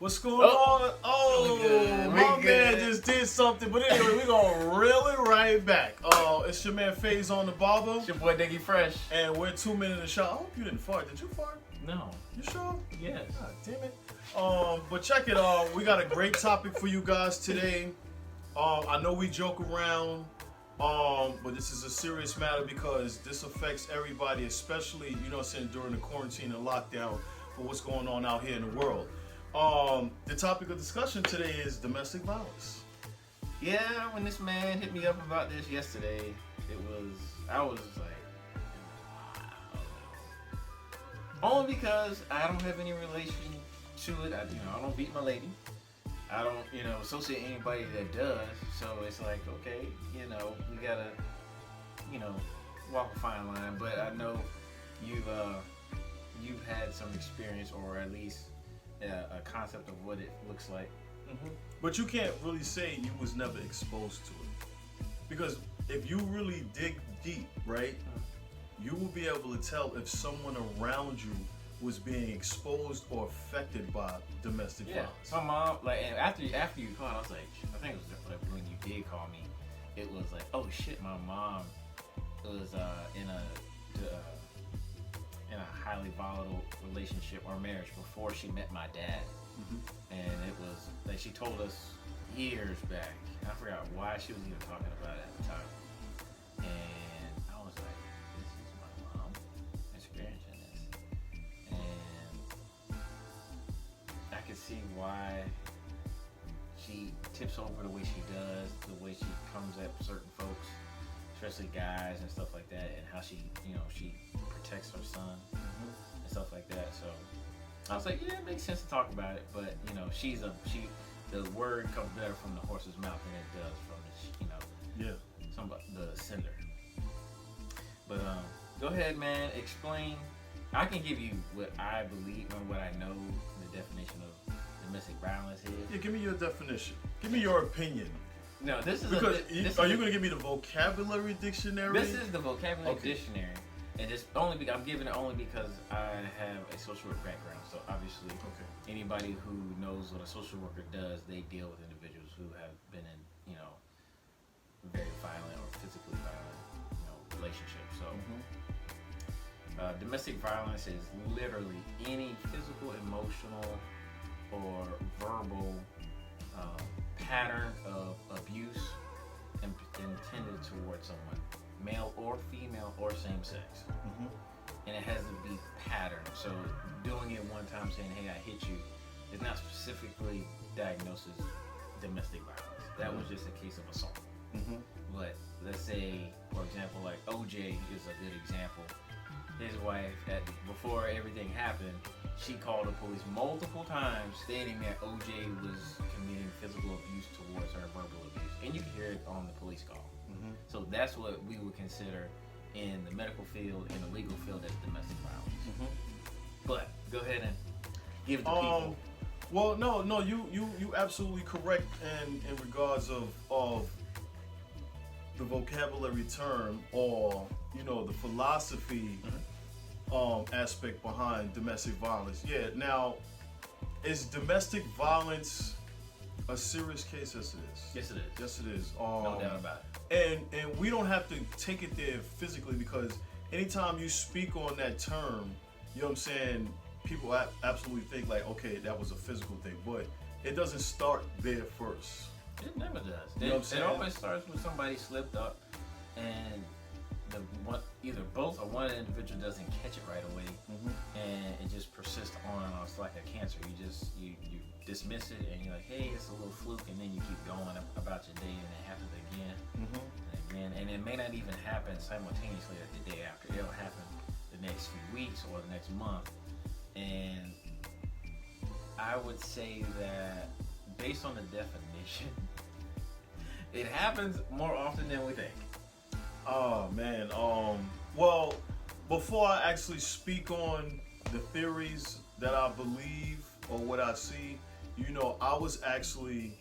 What's going on? Oh, my man just did something. But anyway, we're going to reel it right back. It's your man FaZe on the barber. It's your boy Diggy Fresh. And we're 2 minutes in the shot. I hope you didn't fart. Did you fart? No. You sure? Yes. God damn it. But check it out. We got a great topic for you guys today. I know we joke around, but this is a serious matter because this affects everybody, especially, you know what I'm saying, during the quarantine and lockdown for what's going on out here in the world. The topic of discussion today is domestic violence. Yeah, when this man hit me up about this yesterday, I was like, only because I don't have any relation to it. I don't beat my lady. I don't, associate anybody that does. So it's like, okay, we gotta, walk a fine line. But I know you've had some experience, or at least a concept of what it looks like. Mm-hmm. But you can't really say you was never exposed to it, because if you really dig deep, right, you will be able to tell if someone around you was being exposed or affected by domestic violence. My mom, and after you called, I was like, I think it was like when you did call me, it was like, oh shit, my mom was in a highly volatile relationship or marriage before she met my dad. Mm-hmm. And it was like she told us years back, and I forgot why she was even talking about it at the time. And I was like, this is my mom experiencing this. And I could see why she tips over the way she does, the way she comes at certain folks, especially guys and stuff like that, and how she protects her son and stuff like that. So I was like, yeah, it makes sense to talk about it, but the word comes better from the horse's mouth than it does from the sender. But go ahead, man, explain. I can give you what I believe and what I know the definition of domestic violence is. Yeah, give me your definition. Give me your opinion. No, this is because are you going to give me the vocabulary dictionary? This is the vocabulary dictionary. And it's I'm giving it only because I have a social work background. So obviously, anybody who knows what a social worker does, they deal with individuals who have been in, very violent or physically violent, relationships. So domestic violence is literally any physical, emotional, or verbal pattern of abuse intended towards someone, male or female or same sex. Mm-hmm. And it has to be patterned. So doing it one time, saying, hey, I hit you, is not specifically diagnosed as domestic violence. That was just a case of assault. Mm-hmm. But let's say, for example, like OJ is a good example. His wife, before everything happened, she called the police multiple times stating that OJ was committing physical abuse towards her, verbal abuse. And you can hear it on the police call. Mm-hmm. So that's what we would consider in the medical field, in the legal field, as domestic violence. Mm-hmm. But go ahead and give it to people. Well, no, you absolutely correct in regards of the vocabulary term, or the philosophy aspect behind domestic violence. Yeah. Now, is domestic violence a serious case? Yes, it is. Yes, it is. Yes, it is. No doubt about it. And we don't have to take it there physically, because anytime you speak on that term, you know what I'm saying, people absolutely think like, okay, that was a physical thing, but it doesn't start there first. It never does. You know what I'm saying? It always starts with somebody slipped up, and either both or one individual doesn't catch it right away, and it just persists on and on. It's like a cancer. You dismiss it, and you're like, hey, it's a little fluke, and then you keep going about your day, and it happens again and again. And it may not even happen simultaneously the day after. It'll happen the next few weeks or the next month. And I would say that based on the definition, it happens more often than we think. Oh man. Well, before I actually speak on the theories that I believe or what I see, I was actually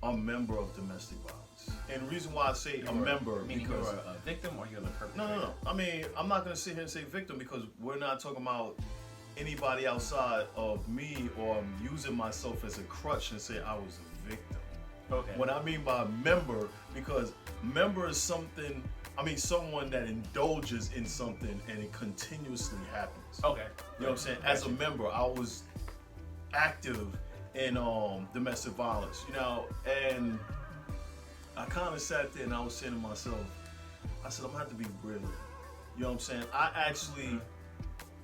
a member of domestic violence. And the reason why I say a member, meaning because you're a victim or you're the perpetrator? No. I mean, I'm not gonna sit here and say victim, because we're not talking about anybody outside of me, or I'm using myself as a crutch and say I was a victim. Okay. What I mean by member, because member is someone that indulges in something and it continuously happens. Okay. You know what I'm saying? As a member, I was active in domestic violence, and I kind of sat there and I was saying to myself, I said, I'm gonna have to be real. You know what I'm saying? I actually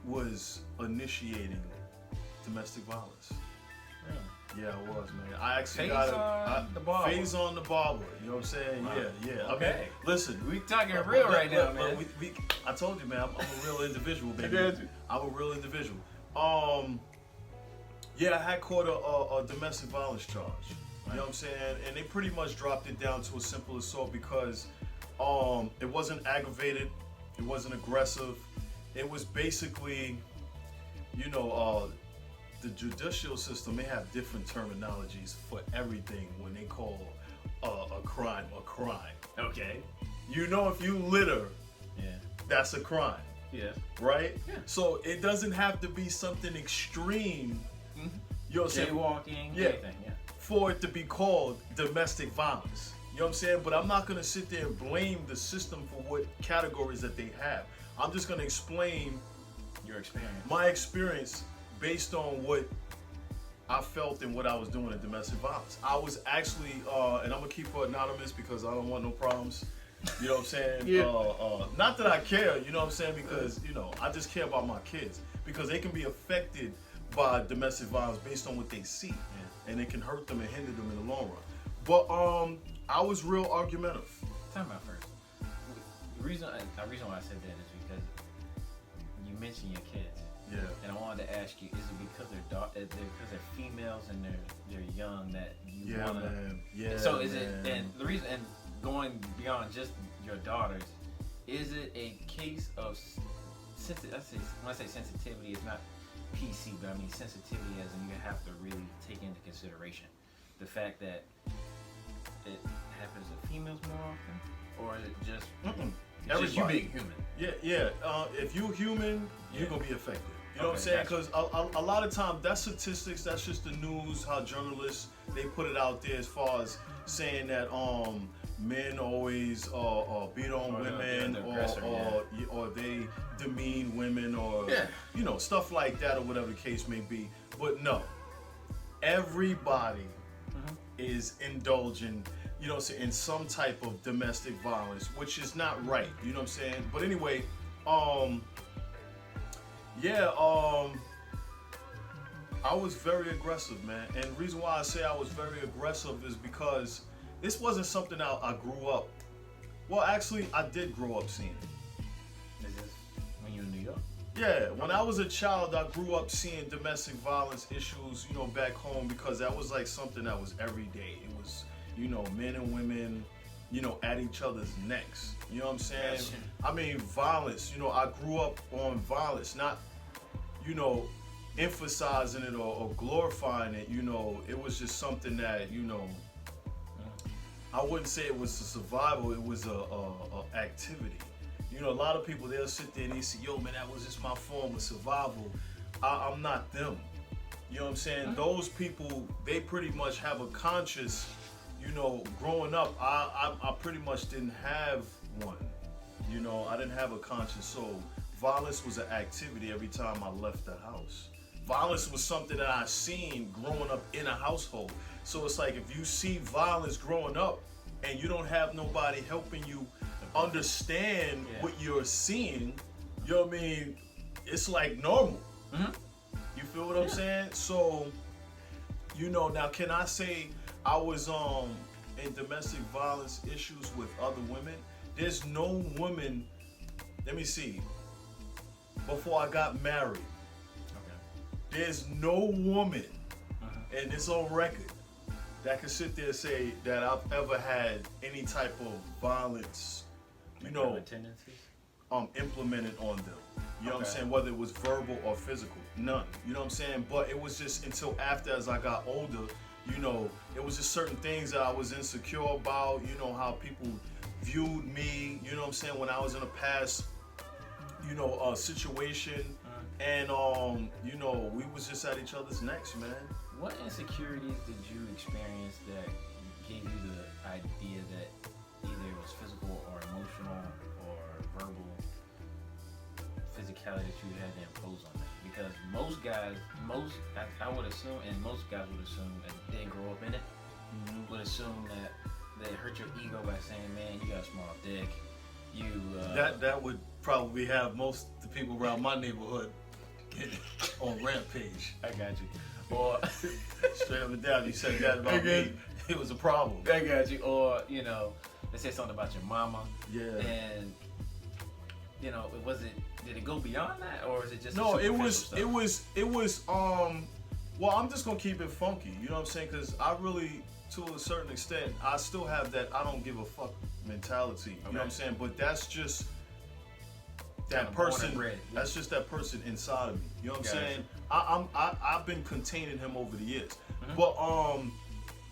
was initiating domestic violence. Really? Yeah, I was, man. I actually Phase on the barber. Phase on the barber. You know what I'm saying? Wow. Yeah. Okay. I mean, listen, We talking real right now, man. I told you, man. I'm a real individual, baby. I got you. I'm a real individual. Yeah, I had caught a domestic violence charge. You know what I'm saying? And they pretty much dropped it down to a simple assault because it wasn't aggravated, it wasn't aggressive. It was basically, the judicial system, they have different terminologies for everything when they call a crime a crime. Okay. If you litter, Yeah. that's a crime, Yeah. right? Yeah. So it doesn't have to be something extreme, you know what I'm saying, Jaywalking. Yeah. Anything. Yeah. for it to be called domestic violence. You know what I'm saying? But I'm not gonna sit there and blame the system for what categories that they have. I'm just gonna explain Your experience. my experience based on what I felt and what I was doing in domestic violence. I was actually, and I'm gonna keep her anonymous because I don't want no problems. You know what I'm saying? Yeah. Not that I care, you know what I'm saying? Because, I just care about my kids. Because they can be affected by domestic violence based on what they see. And it can hurt them and hinder them in the long run. But I was real argumentative. Time out first. The reason why I said that is because you mentioned your kids. Yeah. And I wanted to ask you, is it because they're females and they're young that you Yeah, wanna? man. Yeah. So is man. it then the reason, and going beyond just your daughters, is it a case of when I say sensitivity, it's not PC, but I mean sensitivity as in you have to really take into consideration the fact that it happens to females more often, or is it just it's just you Everybody. being human? Yeah. If you're human, you're gonna be affected. You know what I'm saying? gotcha. Because a lot of times that's statistics. That's just the news. How journalists they put it out there as far as saying that men always beat on women, they're aggressor, or they demean women, or Yeah. Stuff like that, or whatever the case may be. But no, everybody is indulging, in some type of domestic violence, which is not right. You know what I'm saying? But anyway, I was very aggressive, man. And the reason why I say I was very aggressive is because this wasn't something I grew up. Well, actually, I did grow up seeing it. Is this when you were in New York? Yeah, when I was a child, I grew up seeing domestic violence issues, back home, because that was like something that was every day. It was, men and women, at each other's necks. You know what I'm saying? Gotcha. I mean, violence. I grew up on violence, not, emphasizing it or glorifying it. It was just something that, I wouldn't say it was a survival. It was a activity. A lot of people, they'll sit there and they say, yo, man, that was just my form of survival. I'm not them. You know what I'm saying? Those people, they pretty much have a conscience. Growing up, I pretty much didn't have one. I didn't have a conscience. So violence was an activity every time I left the house. Violence was something that I seen growing up in a household. So it's like if you see violence growing up and you don't have nobody helping you understand what you're seeing, you know what I mean? It's like normal. You feel what I'm saying? So, now can I say I was in domestic violence issues with other women? There's no woman, let me see, before I got married, there's no woman, and it's on record, that can sit there and say that I've ever had any type of violence, tendencies? Implemented on them. You know what I'm saying? Whether it was verbal or physical, none. You know what I'm saying? But it was just until after, as I got older, it was just certain things that I was insecure about, how people viewed me, you know what I'm saying, when I was in a past, situation, And you know, we was just at each other's necks, man. What insecurities did you experience that gave you the idea that either it was physical or emotional or verbal physicality that you had to impose on them? Because most guys, I would assume, and most guys would assume that they grow up in it, would assume that they hurt your ego by saying, man, you got a small dick. That would probably have most of the people around my neighborhood on rampage. I got you. Or straight up and down, you said that about me. It was a problem. I got you. Or, you know, they say something about your mama. Yeah. And, you know, did it go beyond that, or is it just no? Stuff? It was. Well, I'm just gonna keep it funky. You know what I'm saying? Because I really, to a certain extent, I still have that I don't give a fuck mentality. You know what I'm saying? But that's just that person. That's just that person inside of me. You know what I'm saying? I've been containing him over the years. But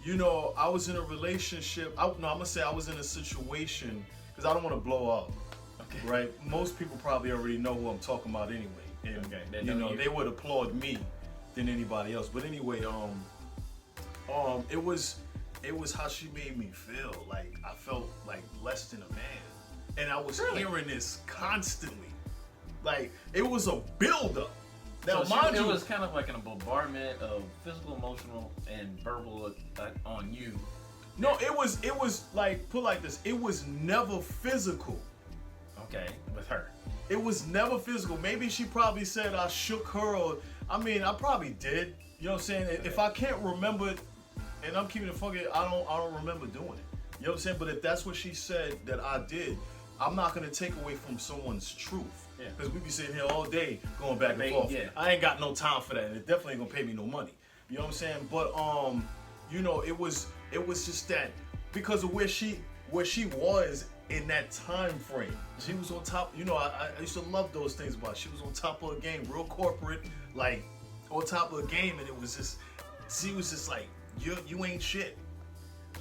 you know, I was in a relationship. I'm gonna say I was in a situation because I don't want to blow up. Okay. Right? Most people probably already know who I'm talking about anyway. And you know, they would applaud me than anybody else. But anyway, it was how she made me feel. Like I felt like less than a man. And I was hearing this constantly. Like it was a buildup. Now, so it was kind of like a bombardment of physical, emotional, and verbal on you. No, it was like, put like this. It was never physical. Okay, with her. It was never physical. Maybe she probably said I shook her, or I mean, I probably did. You know what I'm saying? Okay. If I can't remember it, and I'm keeping it funky, I don't remember doing it. You know what I'm saying? But if that's what she said that I did, I'm not gonna take away from someone's truth. Yeah. Because we be sitting here all day going back and forth. Yeah. I ain't got no time for that, and it definitely ain't gonna pay me no money. You know what I'm saying? But you know, it was just that because of where she was in that time frame. She was on top. You know, I used to love those things about her. She was on top of her game, real corporate, like on top of her game, and it was just, she was just like, you ain't shit.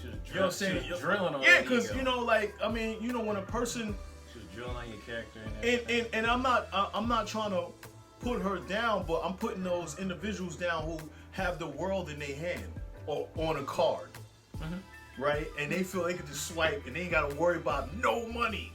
You know what I'm saying? Drilling on yeah, because you know, like, I mean, you know, when a person, she was drilling on your character and everything. And I'm not trying to put her down, but I'm putting those individuals down who have the world in their hand or on a card, right? And they feel they can just swipe and they ain't got to worry about no money.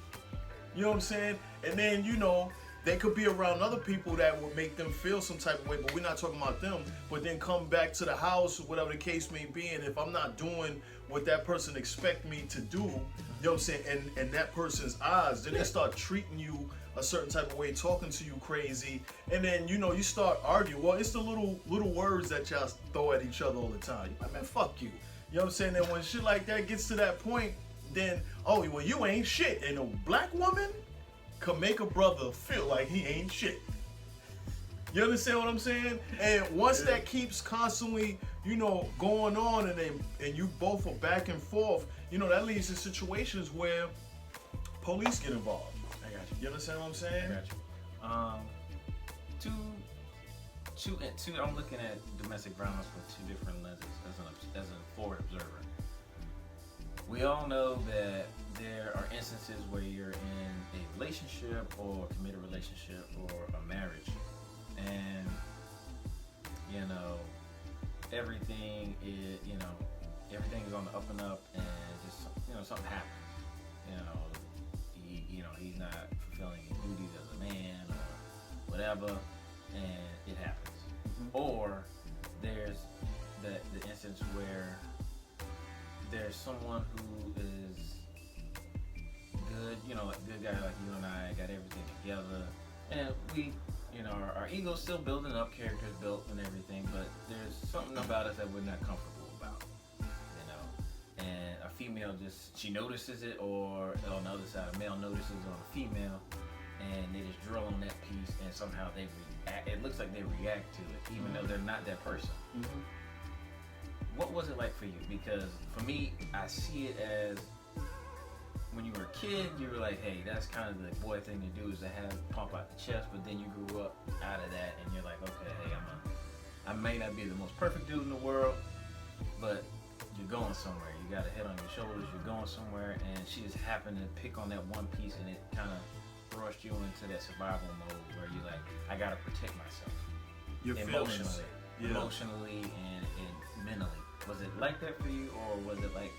You know what I'm saying? And then, you know, they could be around other people that would make them feel some type of way, but we're not talking about them. But then come back to the house or whatever the case may be, and if I'm not doing what that person expect me to do, you know what I'm saying, and that person's eyes, then they start treating you a certain type of way, talking to you crazy, and then, you know, you start arguing. Well, it's the little words that y'all throw at each other all the time. You're like, man, fuck you. You know what I'm saying? And when shit like that gets to that point, then, oh, well, you ain't shit. And a black woman can make a brother feel like he ain't shit. You understand what I'm saying? And once that keeps constantly, you know, going on, and you both are back and forth, you know, that leads to situations where police get involved. I got you. You understand what I'm saying? I got you. Two. I'm looking at domestic violence from two different lenses as a forward observer. We all know that there are instances where you're in a relationship or a committed relationship or a marriage, and you know everything is on the up and up, and just, you know, something happens. You know, he's not fulfilling his duties as a man or whatever, and it happens. Or there's the instance where there's someone who is good, you know, like good guy like you and I, got everything together, and we, you know, our ego's still building up, characters built and everything, but there's something about us that we're not comfortable about, you know. And a female she notices it, or on the other side, a male notices it on a female, and they just drill on that piece, and somehow they react. It looks like they react to it, even though they're not that person. What was it like for you? Because for me, I see it as, when you were a kid, you were like, hey, that's kind of the boy thing to do, is to have pump out the chest. But then you grew up out of that, and you're like, okay, hey, I may not be the most perfect dude in the world, but you're going somewhere. You got a head on your shoulders. You're going somewhere, and she just happened to pick on that one piece, and it kind of thrust you into that survival mode where you're like, I gotta protect myself Your feelings. emotionally and mentally. Was it like that for you, or was it like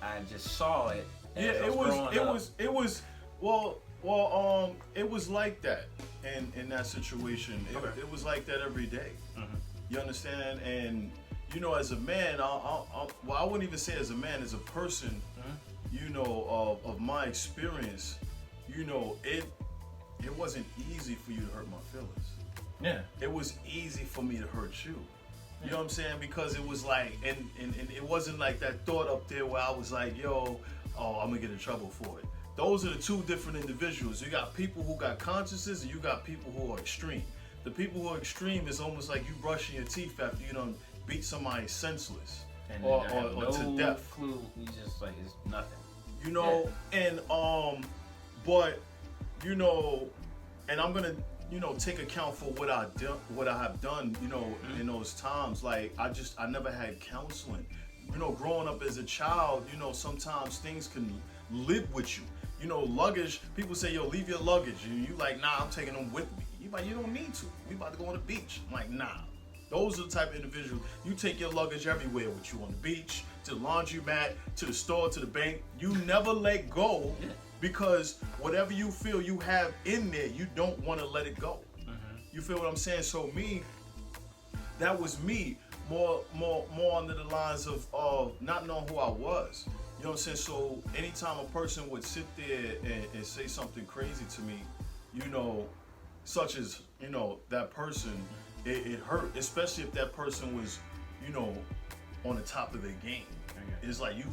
I just saw it? As I It was like that in that situation. Okay. It was like that every day. Mm-hmm. You understand? And you know, as a man, I wouldn't even say as a man, as a person, you know, of my experience, you know, it wasn't easy for you to hurt my feelings. Yeah. It was easy for me to hurt you. You know what I'm saying? Because it was like, and it wasn't like that thought up there where I was like, yo, I'm gonna get in trouble for it. Those are the two different individuals. You got people who got consciences, and you got people who are extreme. The people who are extreme is almost like you brushing your teeth after you done beat somebody senseless And or no to death. clue. You just like, it's nothing. You know, and but you know, and I'm gonna, you know, take account for what I have done, you know, in those times. Like I never had counseling. You know, growing up as a child, you know, sometimes things can live with you. You know, luggage. People say, "Yo, leave your luggage." And you like, "Nah, I'm taking them with me." You like, "You don't need to. We about to go on the beach." I'm like, "Nah." Those are the type of individuals. You take your luggage everywhere with you, on the beach, to the laundromat, to the store, to the bank. You never let go because whatever you feel you have in there, you don't want to let it go. You feel what I'm saying? So me, that was me, more under the lines of not knowing who I was. You know what I'm saying? So anytime a person would sit there and say something crazy to me, you know, such as, you know, that person, it hurt, especially if that person was, you know, on the top of their game. It's like you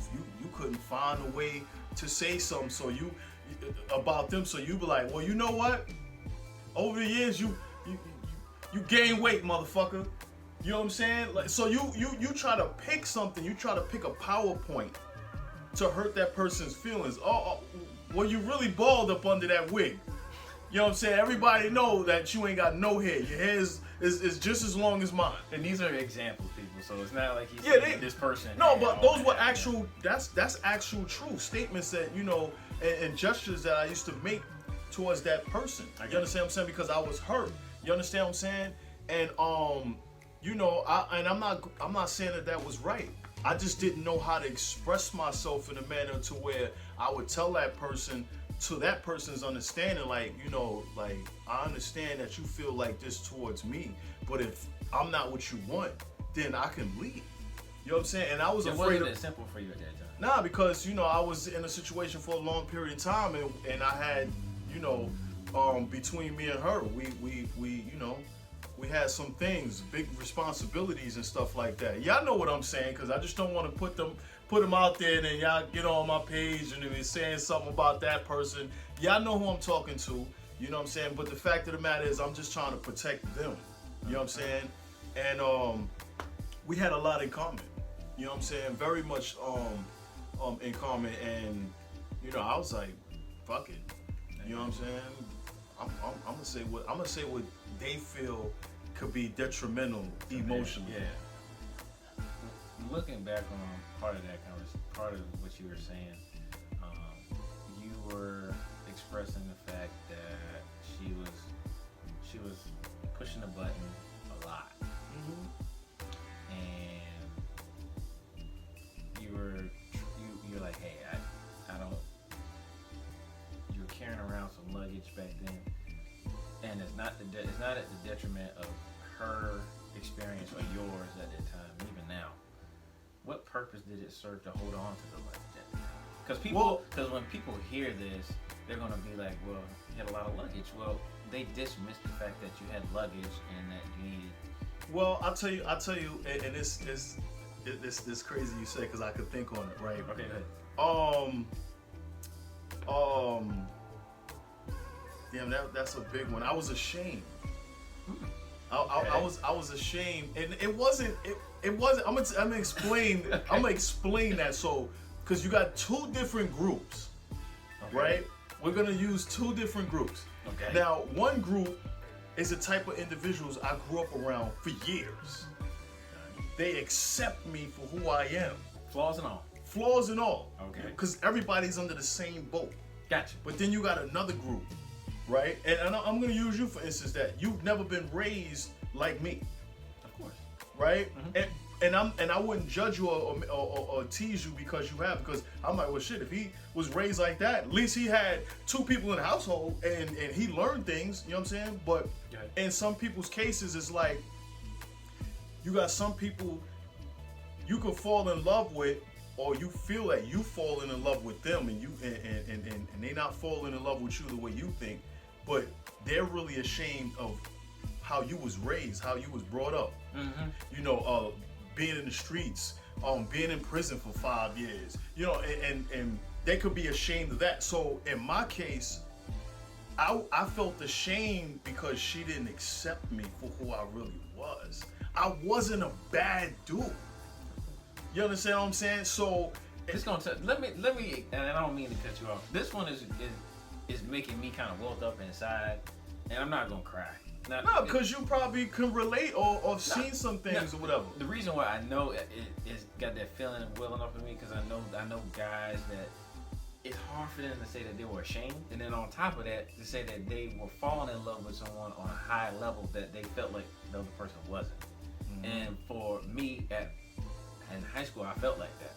couldn't find a way to say something about them, so you be like, well, you know what? Over the years, you gain weight, motherfucker. You know what I'm saying? Like, so you try to pick something, you try to pick a PowerPoint to hurt that person's feelings. Well, you really balled up under that wig. You know what I'm saying? Everybody know that you ain't got no hair. Your hair is just as long as mine. And these are examples, people. So it's not like he's saying this person. No, but those were actual. That's actual true statements that, you know, and gestures that I used to make towards that person. You understand what I'm saying? Because I was hurt. You understand what I'm saying? And you know, I'm not saying that was right. I just didn't know how to express myself in a manner to where I would tell that person, to that person's understanding, like, you know, like, I understand that you feel like this towards me, but if I'm not what you want, then I can leave. You know what I'm saying? And I was afraid. It wasn't that simple for you at that time. Nah, because, you know, I was in a situation for a long period of time, and I had, you know, between me and her, we you know, we had some things, big responsibilities and stuff like that. Y'all know what I'm saying, because I just don't want to put them out there and then y'all get on my page and be saying something about that person. Y'all know who I'm talking to, you know what I'm saying? But the fact of the matter is, I'm just trying to protect them, you know what I'm saying? And we had a lot in common, you know what I'm saying? Very much in common, and, you know, I was like, fuck it, you know what I'm saying? I'm gonna say what they feel could be detrimental emotionally. Yeah. Looking back on part of that conversation, part of what you were saying, you were expressing the fact that she was pushing the button a lot, and you're like, hey, I don't. You were carrying around some luggage back then, and it's not at the detriment of her experience or yours at that time, even now. What purpose did it serve to hold on to the luggage at the time? Because when people hear this, they're gonna be like, well, you had a lot of luggage. Well, they dismiss the fact that you had luggage and that you needed. Well, I'll tell you, and it's crazy you say, because I could think on it, right? Okay, go ahead. Damn, that's a big one. I was ashamed. I was ashamed, and it wasn't. I'm gonna explain. I'm gonna explain that. So, because you got two different groups, right? We're gonna use two different groups. Okay. Now, one group is the type of individuals I grew up around for years. They accept me for who I am. Flaws and all. Flaws and all. Okay. Because everybody's under the same boat. Gotcha. But then you got another group right? And I'm gonna use you for instance that you've never been raised like me, Of course. right? And I wouldn't judge you or tease you because you have, because I'm like, well, shit, if he was raised like that, at least he had two people in the household and he learned things, you know what I'm saying? But in some people's cases, it's like, you got some people you could fall in love with, or you feel like you falling in love with them, and they not falling in love with you the way you think, but they're really ashamed of how you was raised, how you was brought up. You know, being in the streets, being in prison for 5 years, you know, and they could be ashamed of that. So in my case, I felt ashamed because she didn't accept me for who I really was. I wasn't a bad dude. You understand what I'm saying? So it's gonna let me, and I don't mean to cut you off. This one is making me kind of welled up inside, and I'm not gonna cry. No, because you probably can relate or seen some things or whatever. The reason why I know it's got that feeling welling up in me, because I know guys that it's hard for them to say that they were ashamed, and then on top of that, to say that they were falling in love with someone on a high level that they felt like the other person wasn't. And for me, in high school, I felt like that.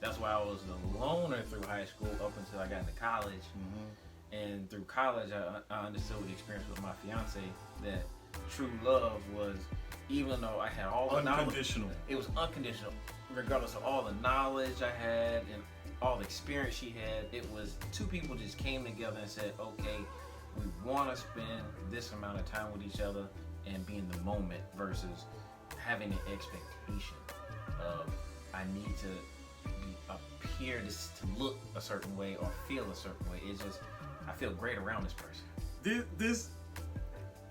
That's why I was the loner through high school up until I got into college. And through college, I understood the experience with my fiance, that true love was, even though I had all the unconditional. Knowledge, it was unconditional, regardless of all the knowledge I had and all the experience she had. It was two people just came together and said, okay, we want to spend this amount of time with each other and be in the moment, versus having an expectation of I need to appear to look a certain way or feel a certain way. It's just, I feel great around this person. This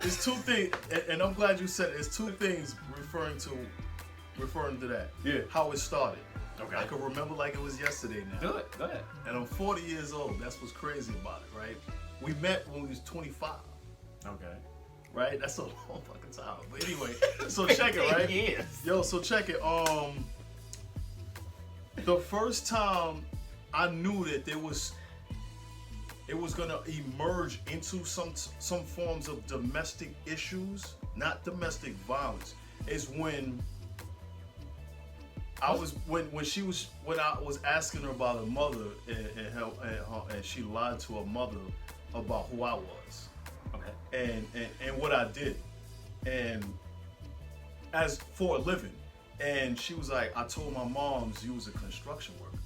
is two things, and I'm glad you said it. It's two things referring to that. Yeah. How it started. Okay. I can remember like it was yesterday now. Do it. Go ahead. And I'm 40 years old. That's what's crazy about it, right? We met when we was 25. Okay. Right? That's a long fucking time. But anyway, so check it, right? Yes. Yo, so check it. The first time I knew that it was gonna emerge into some forms of domestic issues, not domestic violence, is when I was asking her about her mother, and she lied to her mother about who I was. Okay. And what I did, and as for a living. And she was like, I told my moms you was a construction worker.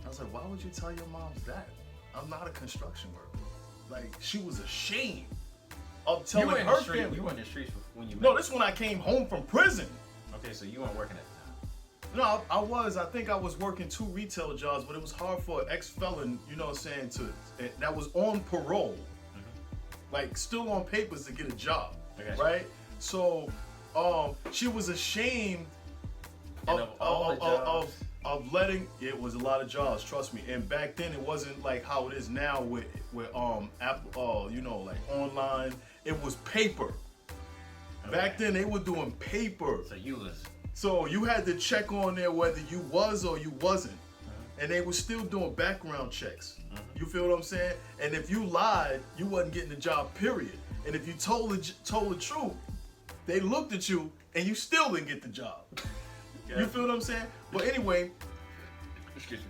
I was like, why would you tell your moms that? I'm not a construction worker. Like, she was ashamed of telling her family. You were in the streets when you met. No, this when I came home from prison. Okay, so you weren't working at the time. No, I was. I think I was working 2 retail jobs, but it was hard for an ex-felon, you know what I'm saying, that was on parole, like still on papers to get a job, right? So she was ashamed of letting, it was a lot of jobs, trust me. And back then it wasn't like how it is now with Apple, you know, like online. It was paper. Okay. Back then they were doing paper. So you had to check on there whether you was or you wasn't. And they were still doing background checks. You feel what I'm saying? And if you lied, you wasn't getting the job, period. And if you told the truth, they looked at you and you still didn't get the job. Yeah. You feel what I'm saying? But anyway,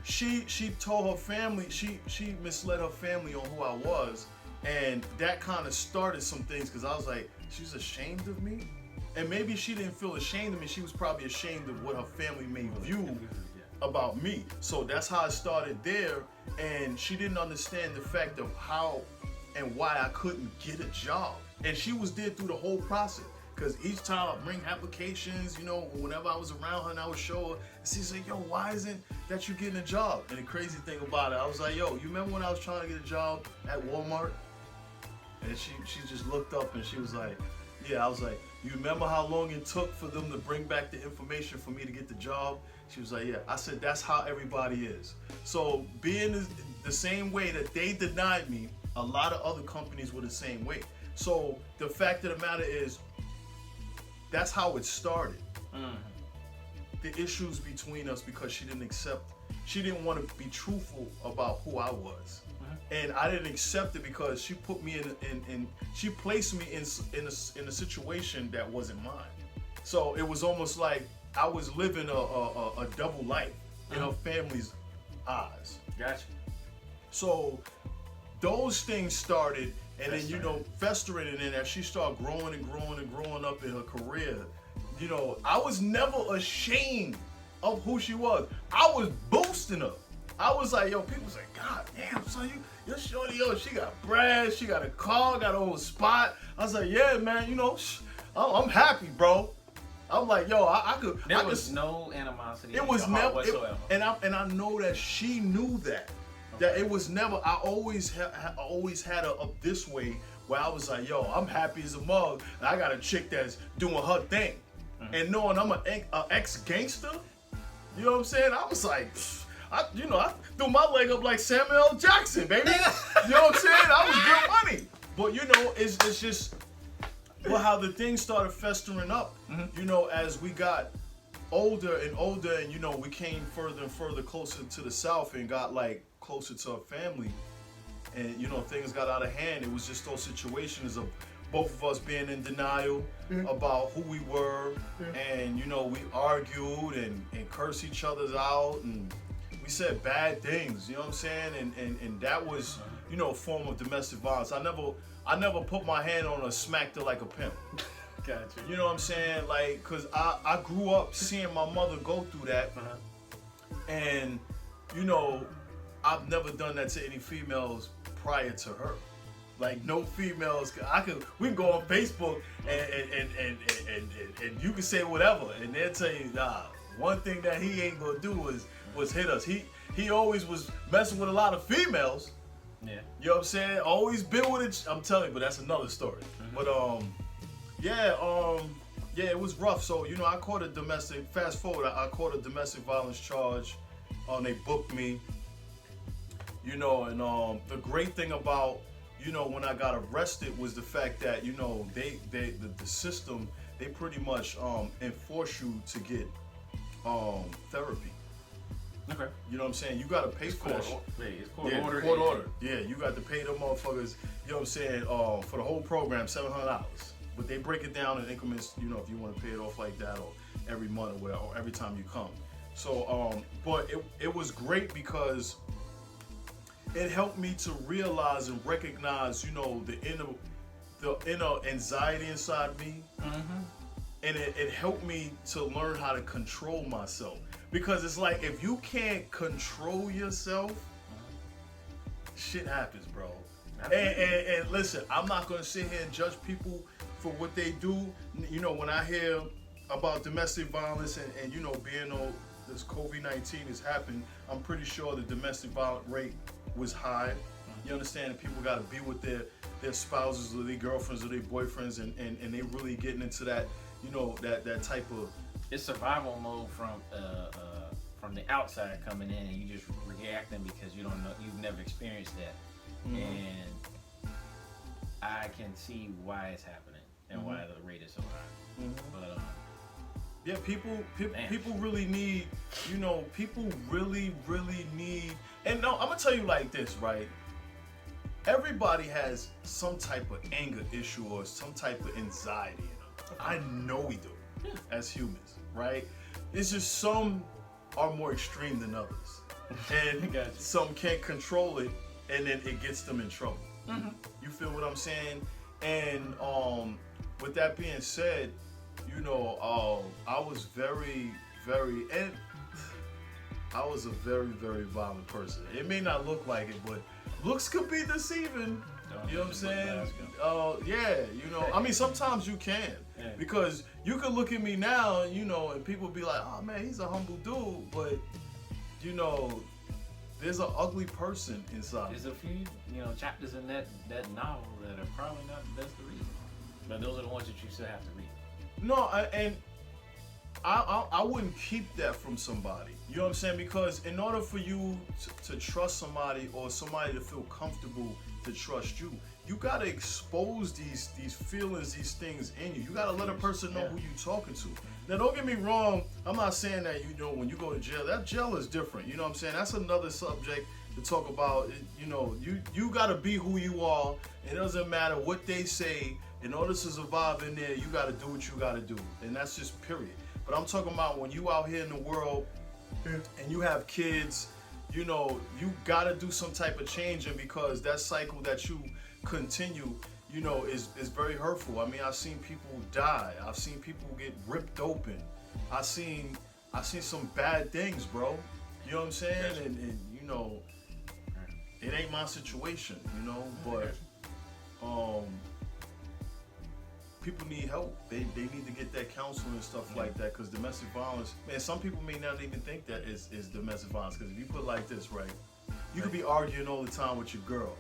she told her family, she misled her family on who I was, and that kind of started some things, because I was like, she's ashamed of me? And maybe she didn't feel ashamed of me, she was probably ashamed of what her family may view about me. So that's how it started there, and she didn't understand the fact of how and why I couldn't get a job. And she was there through the whole process. Because each time I bring applications, you know, whenever I was around her and I would show her, and she's like, yo, why isn't that you getting a job? And the crazy thing about it, I was like, yo, you remember when I was trying to get a job at Walmart? And she just looked up and she was like, yeah. I was like, you remember how long it took for them to bring back the information for me to get the job? She was like, yeah. I said, that's how everybody is. So being the same way that they denied me, a lot of other companies were the same way. So the fact of the matter is, that's how it started. The issues between us, because she didn't want to be truthful about who I was. and I didn't accept it because she put me in she placed me in a situation that wasn't mine. So it was almost like I was living a double life in her family's eyes. Gotcha. So those things started, and then festering, and then as she started growing and growing and growing up in her career, I was never ashamed of who she was. I was boosting her. I was like, yo, people say, God damn, son, you're shorty, yo, she got brass, she got a car, got a whole spot. I was like, yeah, man, I'm happy, bro. I'm like, yo, I could. There was no animosity. It was never, whatsoever. and I know that she knew that. Okay. That it was never. I always had her up this way, where I was like, yo, I'm happy as a mug, and I got a chick that's doing her thing, and knowing I'm an ex-gangster, you know what I'm saying? I was like, I threw my leg up like Samuel L. Jackson, baby. You know what I'm saying? I was good money, but it's just. Well, how the things started festering up, as we got older and older, and we came further and further closer to the South and got like closer to our family, and things got out of hand. It was just those situations of both of us being in denial about who we were, and we argued and cursed each other out, and we said bad things. You know what I'm saying? And that was a form of domestic violence. I never put my hand on her, smacked her like a pimp. Gotcha. You know what I'm saying? Like, cause I grew up seeing my mother go through that, and I've never done that to any females prior to her. Like, no females. We can go on Facebook and you can say whatever, and they'll tell you, nah. One thing that he ain't gonna do was hit us. He always was messing with a lot of females. Yeah. You know what I'm saying? Always been with it. I'm telling you, but that's another story. But it was rough. So I caught a domestic. Fast forward, I caught a domestic violence charge. They booked me. And the great thing about when I got arrested was the fact that the system, they pretty much enforce you to get therapy. Okay. You know what I'm saying? You gotta pay for that. It's court order. Court order. Yeah, you got to pay them motherfuckers, you know what I'm saying, for the whole program, $700. But they break it down in increments, if you want to pay it off like that, or every month or every time you come. So, but it was great because it helped me to realize and recognize, the inner anxiety inside me. And it helped me to learn how to control myself. Because it's like, if you can't control yourself, shit happens, bro. And listen, I'm not going to sit here and judge people for what they do. When I hear about domestic violence and being on this COVID-19 has happened, I'm pretty sure the domestic violence rate was high. You understand that people got to be with their spouses or their girlfriends or their boyfriends, and they really getting into that, that type of... It's survival mode from the outside coming in, and you just reacting because you don't know, you've never experienced that, and I can see why it's happening and why the rate is so high. But yeah, people really need, people really need. And no, I'm gonna tell you like this, right? Everybody has some type of anger issue or some type of anxiety in them. I know we do as humans, right? It's just some are more extreme than others, and some can't control it, and then it gets them in trouble. You feel what I'm saying? And with that being said, I was very, and I was a very, very violent person. It may not look like it, but looks could be deceiving. You know what I'm saying? I mean, sometimes you can. Yeah. Because you can look at me now, and people be like, oh man, he's a humble dude, but, there's an ugly person inside. There's a few, chapters in that novel that are probably not the best to read. But those are the ones that you still have to read. No, and I wouldn't keep that from somebody. You know what I'm saying? Because in order for you to trust somebody or somebody to feel comfortable to trust you, you gotta expose these feelings, these things in you. You gotta let a person know who you're talking to. Now, don't get me wrong. I'm not saying that when you go to jail, that jail is different. You know what I'm saying? That's another subject to talk about, you know, you gotta be who you are. It doesn't matter what they say. In order to survive in there, you gotta do what you gotta do, and that's just period. But I'm talking about when you out here in the world and you have kids, you know, you gotta do some type of changing, because that cycle that you continue, you know, is very hurtful. I mean, I've seen people die. I've seen people get ripped open. I've seen some bad things, bro. You know what I'm saying? And you know, it ain't my situation, you know, but people need help. They need to get that counseling and stuff like that, because domestic violence, man, some people may not even think that is domestic violence, because if you put it like this, right, you could be arguing all the time with your girl.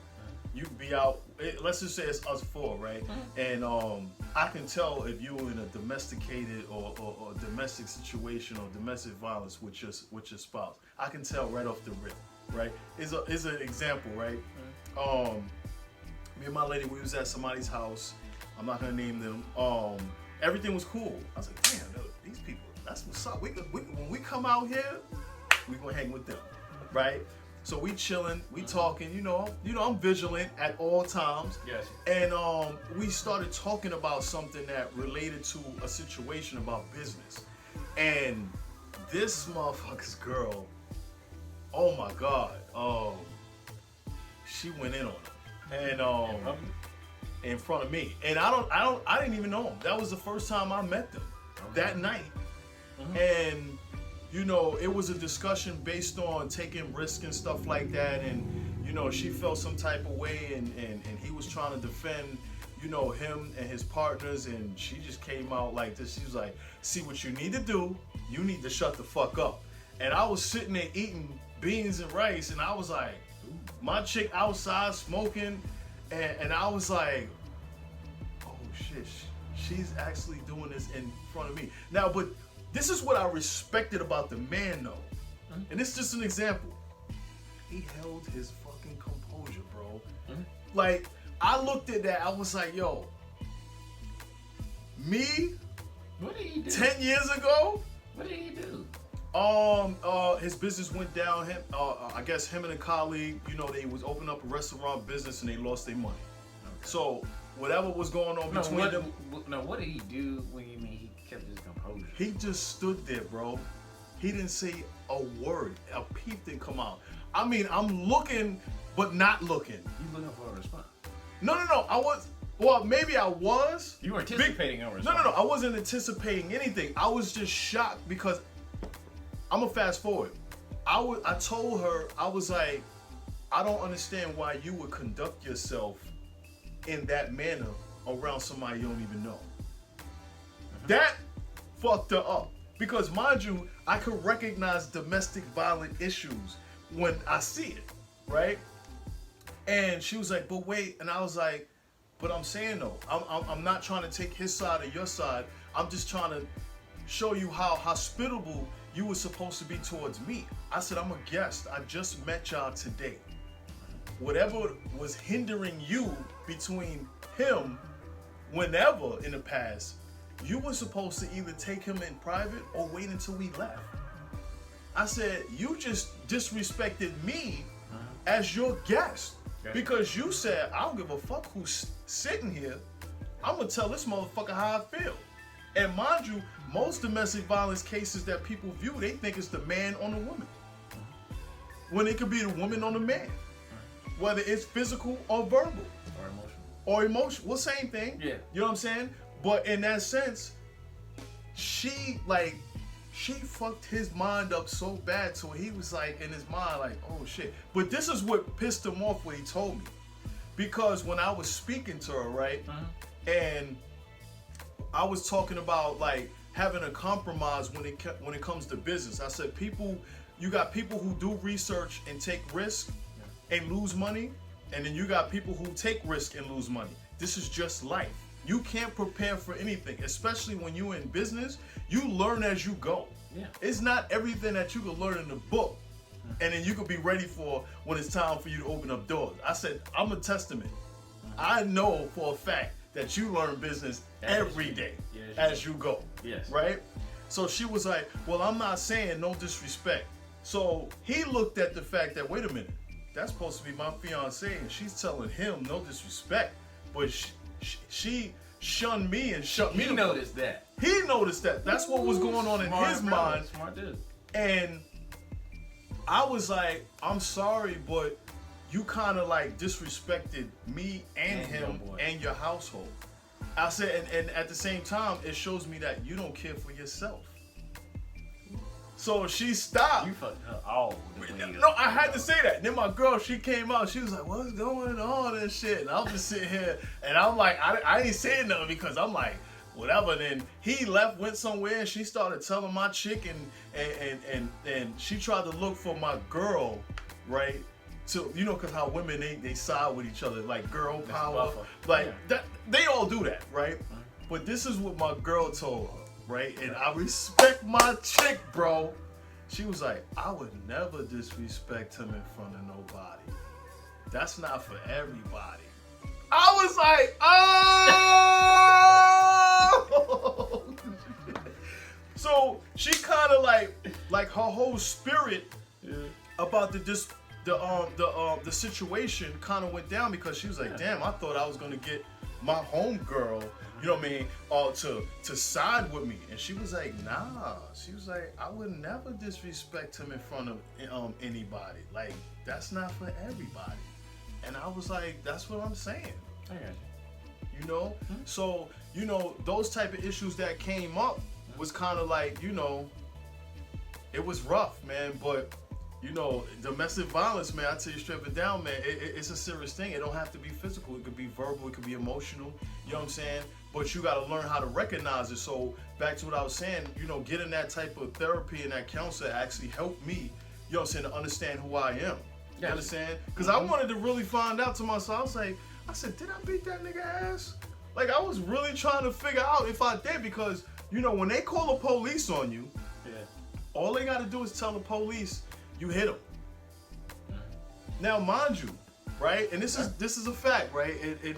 You could be out, let's just say it's us four, right? And I can tell if you're in a domesticated or domestic situation or domestic violence with your spouse. I can tell right off the rip, right? Is an example, right? Me and my lady, we was at somebody's house. I'm not gonna name them. Everything was cool. I was like, damn, these people, that's what's up. When we come out here, we gonna hang with them, right? So we chilling, we talking, you know, I'm vigilant at all times. Yes. And we started talking about something that related to a situation about business. And this motherfucker's girl, oh my God, she went in on him. And in front of me. And I didn't even know him. That was the first time I met them that night. And you know, it was a discussion based on taking risk and stuff like that. And, you know, she felt some type of way, and he was trying to defend, you know, him and his partners. And she just came out like this. She was like, see, what you need to do, you need to shut the fuck up. And I was sitting there eating beans and rice, and I was like, my chick outside smoking, and I was like, oh shit, she's actually doing this in front of me. Now, but this is what I respected about the man, though. And it's just an example. He held his fucking composure, bro. Like, I looked at that, I was like, yo, me, What did he do? 10 years ago? What did he do? His business went down. I guess him and a colleague, you know, they was opening up a restaurant business and they lost their money. Okay. So, whatever was going on between them. What did he do when you mean he kept his composure? He just stood there, bro. He didn't say a word. A peep didn't come out. I mean, I'm looking, but not looking. You looking for a response? No. I was. Well, maybe I was. You were anticipating a response. No. I wasn't anticipating anything. I was just shocked because I'm gonna fast forward. I told her, I was like, I don't understand why you would conduct yourself in that manner around somebody you don't even know. That fucked her up. Because mind you, I could recognize domestic violent issues when I see it, right? And she was like, but wait, and I was like, but I'm saying though, I'm not trying to take his side or your side. I'm just trying to show you how hospitable you were supposed to be towards me. I said, I'm a guest. I just met y'all today. Whatever was hindering you between him whenever in the past, you were supposed to either take him in private or wait until we left. I said, you just disrespected me as your guest. Okay. Because you said, I don't give a fuck who's sitting here. I'm gonna tell this motherfucker how I feel. And mind you, most domestic violence cases that people view, they think it's the man on the woman. When it could be the woman on the man. Whether it's physical or verbal. Or emotional. Well, same thing. Yeah. You know what I'm saying? But in that sense, she fucked his mind up so bad to where he was like, in his mind, like, oh shit. But this is what pissed him off what he told me. Because when I was speaking to her, right? And I was talking about like having a compromise when it comes to business. I said, you got people who do research and take risk and lose money, and then you got people who take risk and lose money. This is just life. You can't prepare for anything, especially when you're in business. You learn as you go. Yeah. It's not everything that you can learn in the book, and then you can be ready for when it's time for you to open up doors. I said, I'm a testament. I know for a fact that you learn business every day as you go. Yes. Right? So she was like, well, I'm not saying no disrespect. So he looked at the fact that, wait a minute, that's supposed to be my fiance, and she's telling him no disrespect, but she shunned me and shut me. He noticed that. He noticed that. That's what was going on in his mind. Smart dude. And I was like, I'm sorry, but you kind of like disrespected me and him and your household. I said, and at the same time, it shows me that you don't care for yourself. So she stopped. You fucked her all. No, I had to say that. Then my girl, she came out. She was like, "What's going on and shit?" And I'm just sitting here, and I'm like, I ain't saying nothing because I'm like, whatever. Then he left, went somewhere, and she started telling my chick, and she tried to look for my girl, right? To because how women they side with each other, like girl power, like that. They all do that, right? But this is what my girl told her. Right, and I respect my chick, bro. She was like, I would never disrespect him in front of nobody. That's not for everybody. I was like, oh. So she kind of like her whole spirit about the situation kind of went down because she was like, damn, I thought I was gonna get my home girl. You know what I mean? To side with me. And she was like, nah. She was like, I would never disrespect him in front of anybody. Like, that's not for everybody. And I was like, that's what I'm saying. I got you. You know? Mm-hmm. So, those type of issues that came up was kind of like, it was rough, man. But, domestic violence, man, I tell you straight it down, man, it's a serious thing. It don't have to be physical. It could be verbal. It could be emotional. You know what I'm saying? But you got to learn how to recognize it. So back to what I was saying, getting that type of therapy and that counselor actually helped me, you know what I'm saying, to understand who I am. You understand? Because I wanted to really find out to myself. I said, did I beat that nigga ass? Like, I was really trying to figure out if I did because, when they call the police on you, all they got to do is tell the police you hit them. Now, mind you, right? And this is a fact, right?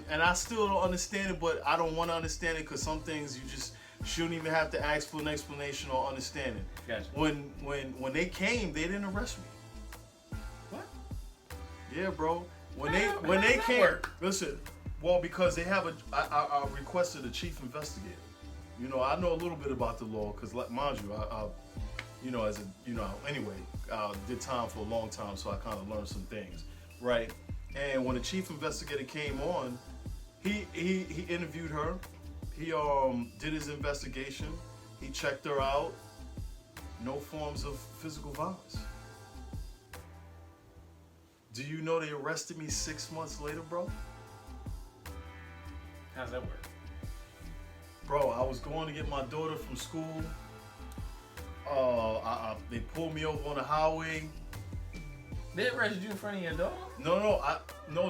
And I still don't understand it, but I don't want to understand it because some things you just shouldn't even have to ask for an explanation or understanding. Gotcha. When they came, they didn't arrest me. What? Yeah, bro. When they came, listen. Well, because they have I requested a chief investigator. I know a little bit about the law because, mind you, I did time for a long time, so I kind of learned some things, right? And when the chief investigator came on, he interviewed her. He did his investigation. He checked her out. No forms of physical violence. Do you know they arrested me 6 months later, bro? How's that work? Bro, I was going to get my daughter from school. They pulled me over on the highway. They arrested you in front of your daughter? No.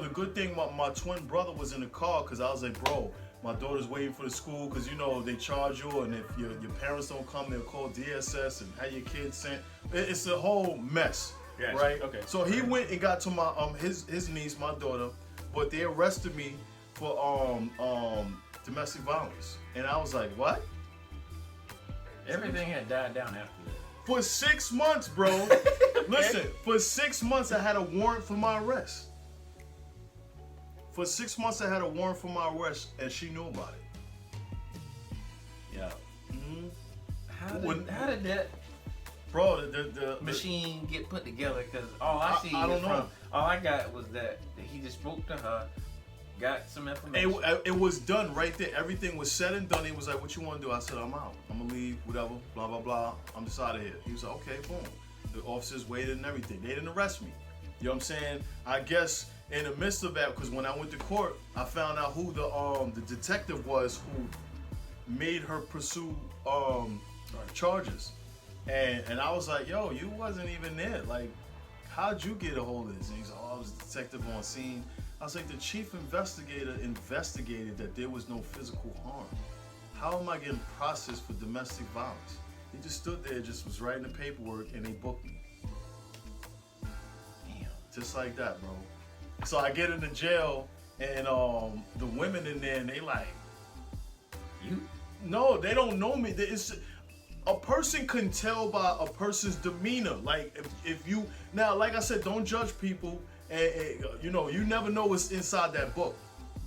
The good thing, my twin brother was in the car because I was like, bro, my daughter's waiting for the school because they charge you, and if your parents don't come, they'll call DSS and have your kids sent. It's a whole mess, right? Okay. So he went and got to my his niece, my daughter, but they arrested me for domestic violence, and I was like, what? Everything had died down after that. For 6 months, bro. Listen, for 6 months I had a warrant for my arrest. For 6 months I had a warrant for my arrest, and she knew about it. Yeah. Mm-hmm. How did that the machine get put together? Because all I see all I got was that he just spoke to her, got some information. It was done right there. Everything was said and done. He was like, what you want to do? I said, I'm out. I'm going to leave, whatever, blah, blah, blah. I'm just out of here. He was like, okay, boom. The officers waited and everything. They didn't arrest me. You know what I'm saying? I guess in the midst of that, because when I went to court, I found out who the detective was who made her pursue charges. And I was like, yo, you wasn't even there. Like, how'd you get a hold of this? And he's like, oh, I was a detective on scene. I was like, the chief investigator investigated that there was no physical harm. How am I getting processed for domestic violence? He just stood there, just was writing the paperwork, and they booked me. Damn. Just like that, bro. So I get into jail, and the women in there, and they like, you? No, they don't know me. A person can tell by a person's demeanor. Like, if you, now, like I said, don't judge people. and you know, you never know what's inside that book.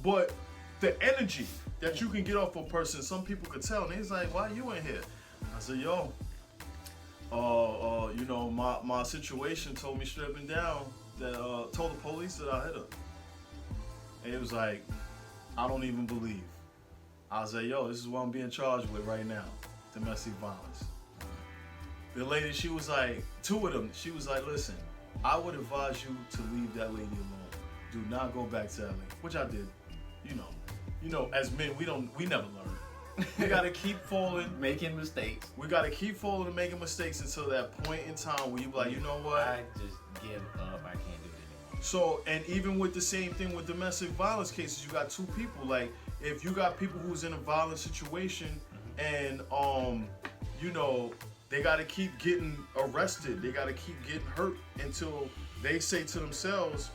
But the energy that you can get off a person, some people could tell, and he's like, "Why you in here?" I said, "Yo, you know, my situation told me straight up and down that told the police that I hit her." And it was like, I don't even believe. I was like, "Yo, this is what I'm being charged with right now, domestic violence." The lady, she was like, two of them, she was like, "Listen, I would advise you to leave that lady alone. Do not go back to LA," which I did. You know, as men, we never learn. We gotta keep falling, Making mistakes. we gotta keep falling and making mistakes until that point in time where you be like, you know what? I just give up. I can't do it anymore. So, and even with the same thing with domestic violence cases, you got two people. Like, if you got people who's in a violent situation, and you know, they got to keep getting arrested, they got to keep getting hurt until they say to themselves,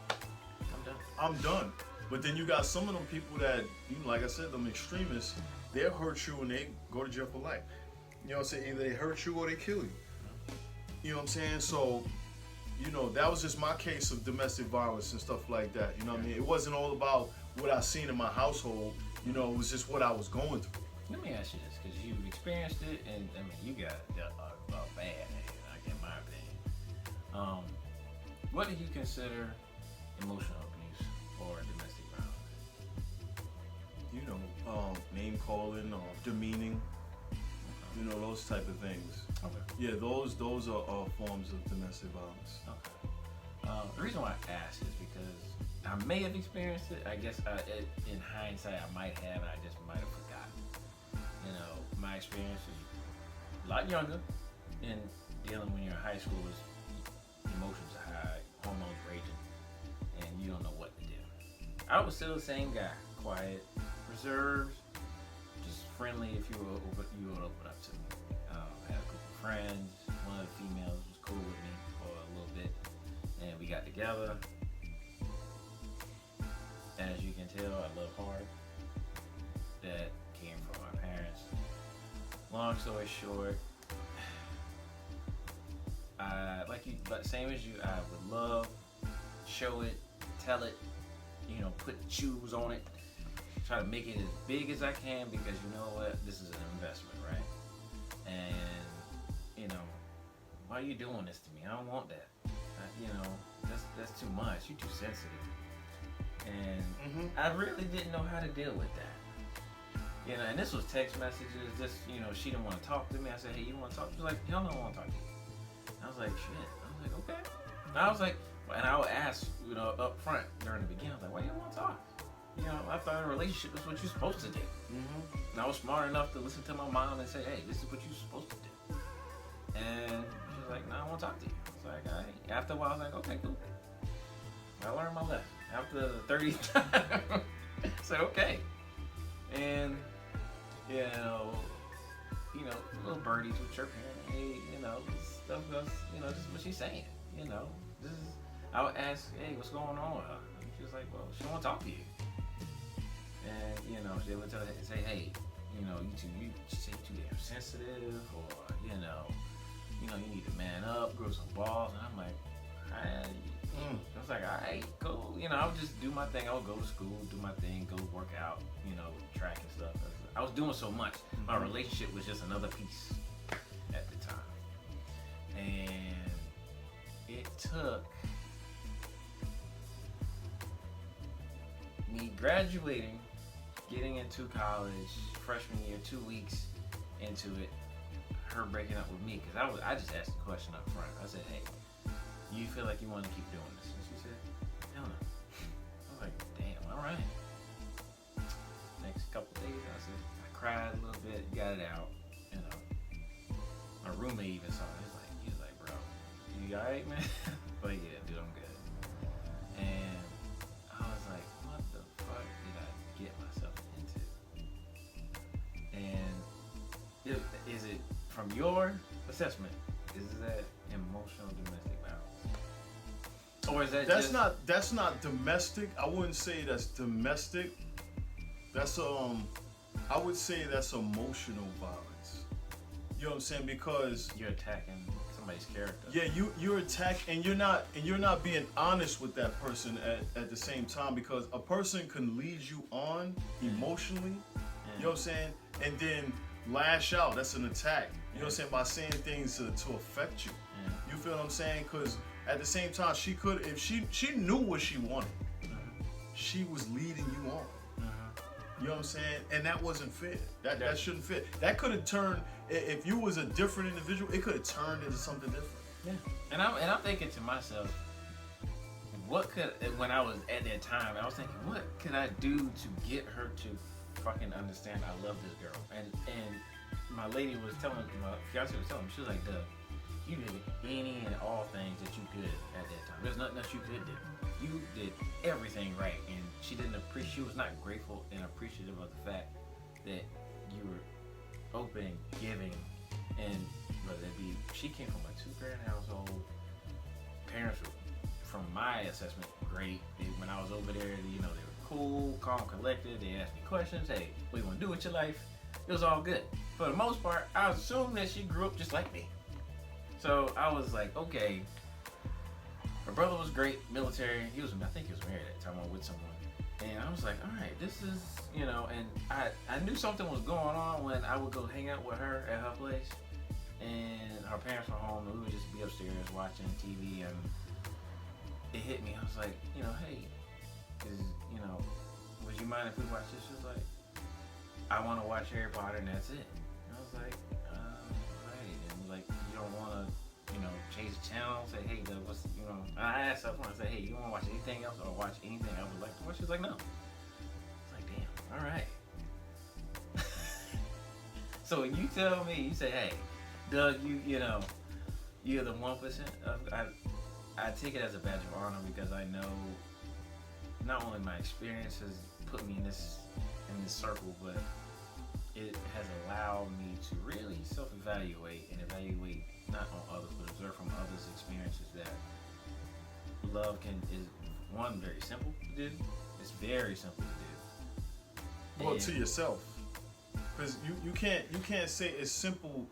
I'm done. "I'm done." But then you got some of them people that, you know, like I said, them extremists, they'll hurt you and they go to jail for life. You know what I'm saying? Either they hurt you or they kill you. You know what I'm saying? So, you know, that was just my case of domestic violence and stuff like that. You know what I mean? It wasn't all about what I seen in my household. You know, it was just what I was going through. Let me ask you this, because you've experienced it, and I mean, you got a bad head, like in my opinion. What do you consider emotional abuse or domestic violence? You know, name calling or demeaning. You know, those type of things. Okay. Yeah, those are forms of domestic violence. Okay. The reason why I asked is because I may have experienced it. I guess in hindsight, I might have, and I just might have forgotten. You know, my experience is a lot younger, and dealing when you're in high school is emotions are high, hormones raging, and you don't know what to do. I was still the same guy, quiet, reserved, just friendly if you would open up to me. I had a group of friends. One of the females was cool with me for a little bit, and we got together. As you can tell, I love hard. That came from my parents. Long story short, but same as you, I would love, show it, tell it, you know, put shoes on it, try to make it as big as I can, because you know what, this is an investment, right? And you know, why are you doing this to me? I don't want that. You know, that's too much. You're too sensitive. And I really didn't know how to deal with that. You know, and this was text messages. This, you know, she didn't want to talk to me. I said, "Hey, you want to talk?" She was like, "Hell no, I don't want to talk to you." I was like, "Shit." I was like, "Okay." And I was like, and I would ask, you know, up front during the beginning, I was like, "Why you don't want to talk?" You know, I thought a relationship is what you're supposed to do. And I was smart enough to listen to my mom and say, "Hey, this is what you're supposed to do." And she was like, "No, I want to talk to you." I was like, "All right." After a while, I was like, "Okay, cool." I learned my lesson. After the 30th time, I said, "Okay." And you know, little birdies were chirping. Hey, you know, stuff goes, you know, this is what she's saying. You know, this is. I would ask, "Hey, what's going on with her?" And she was like, "Well, she don't want to talk to you." And you know, they would tell her, say, "Hey, you know, you say too damn sensitive, or you know, you need to man up, grow some balls." And I'm like, I was like, "All right, cool." You know, I would just do my thing. I would go to school, do my thing, go work out, you know, track and stuff. I was doing so much. My relationship was just another piece at the time. And it took me graduating, getting into college, freshman year, 2 weeks into it, her breaking up with me, because I just asked the question up front. I said, "Hey, you feel like you want to keep doing this?" And she said, "Hell no." I was like, "Damn, all right." Next couple days, I cried a little bit, got it out. You know, my roommate even saw it. He was like, "Bro, you all right, man?" But yeah, dude, I'm good. And I was like, "What the fuck did I get myself into?" And is it from your assessment? Is that emotional domestic violence? Or is that that's not domestic. I wouldn't say that's domestic. That's I would say that's emotional violence. You know what I'm saying? Because you're attacking somebody's character. Yeah, you're attacked, and you're not being honest with that person at the same time, because a person can lead you on emotionally. You know what I'm saying? And then lash out. That's an attack. You know what I'm saying? By saying things to affect you. You feel what I'm saying? Because at the same time, she could, if she knew what she wanted, she was leading you on. You know what I'm saying? And that wasn't fair. That shouldn't fit. That could have turned, if you was a different individual, it could have turned into something different. Yeah. And I'm thinking to myself, when I was at that time, I was thinking, what could I do to get her to fucking understand I love this girl? And my lady was telling me, my fiance was telling me, she was like, Doug, you did any and all things that you could at that time. There's nothing else you could do. You did everything right, and she was not grateful and appreciative of the fact that you were open, giving, and whether it be, she came from a 2-parent household. Parents were, from my assessment, great. When I was over there, they were cool, calm, collected. They asked me questions. Hey, what do you want to do with your life? It was all good. For the most part, I assumed that she grew up just like me. So I was like, okay. Her brother was great, military. I think he was married at the time, or with someone. And I was like, all right, this is, and I knew something was going on when I would go hang out with her at her place. And her parents were home, and we would just be upstairs watching TV, and it hit me. I was like, hey, would you mind if we watch this? She was like, I want to watch Harry Potter, and that's it. And I was like, right. And like, you don't want to, change the channel, say, hey, Doug, what's, I asked her, I said, hey, you want to watch anything else or watch anything I would like to watch? She was like, no. I was like, damn, all right. So when you tell me, you say, hey, Doug, you're the 1%, I take it as a badge of honor, because I know not only my experience has put me in this circle, but it has allowed me to really self-evaluate and evaluate not on others, but observe from others' experiences that love is one, very simple to do. It's very simple to do. Well, to yourself, because you can't say it's simple,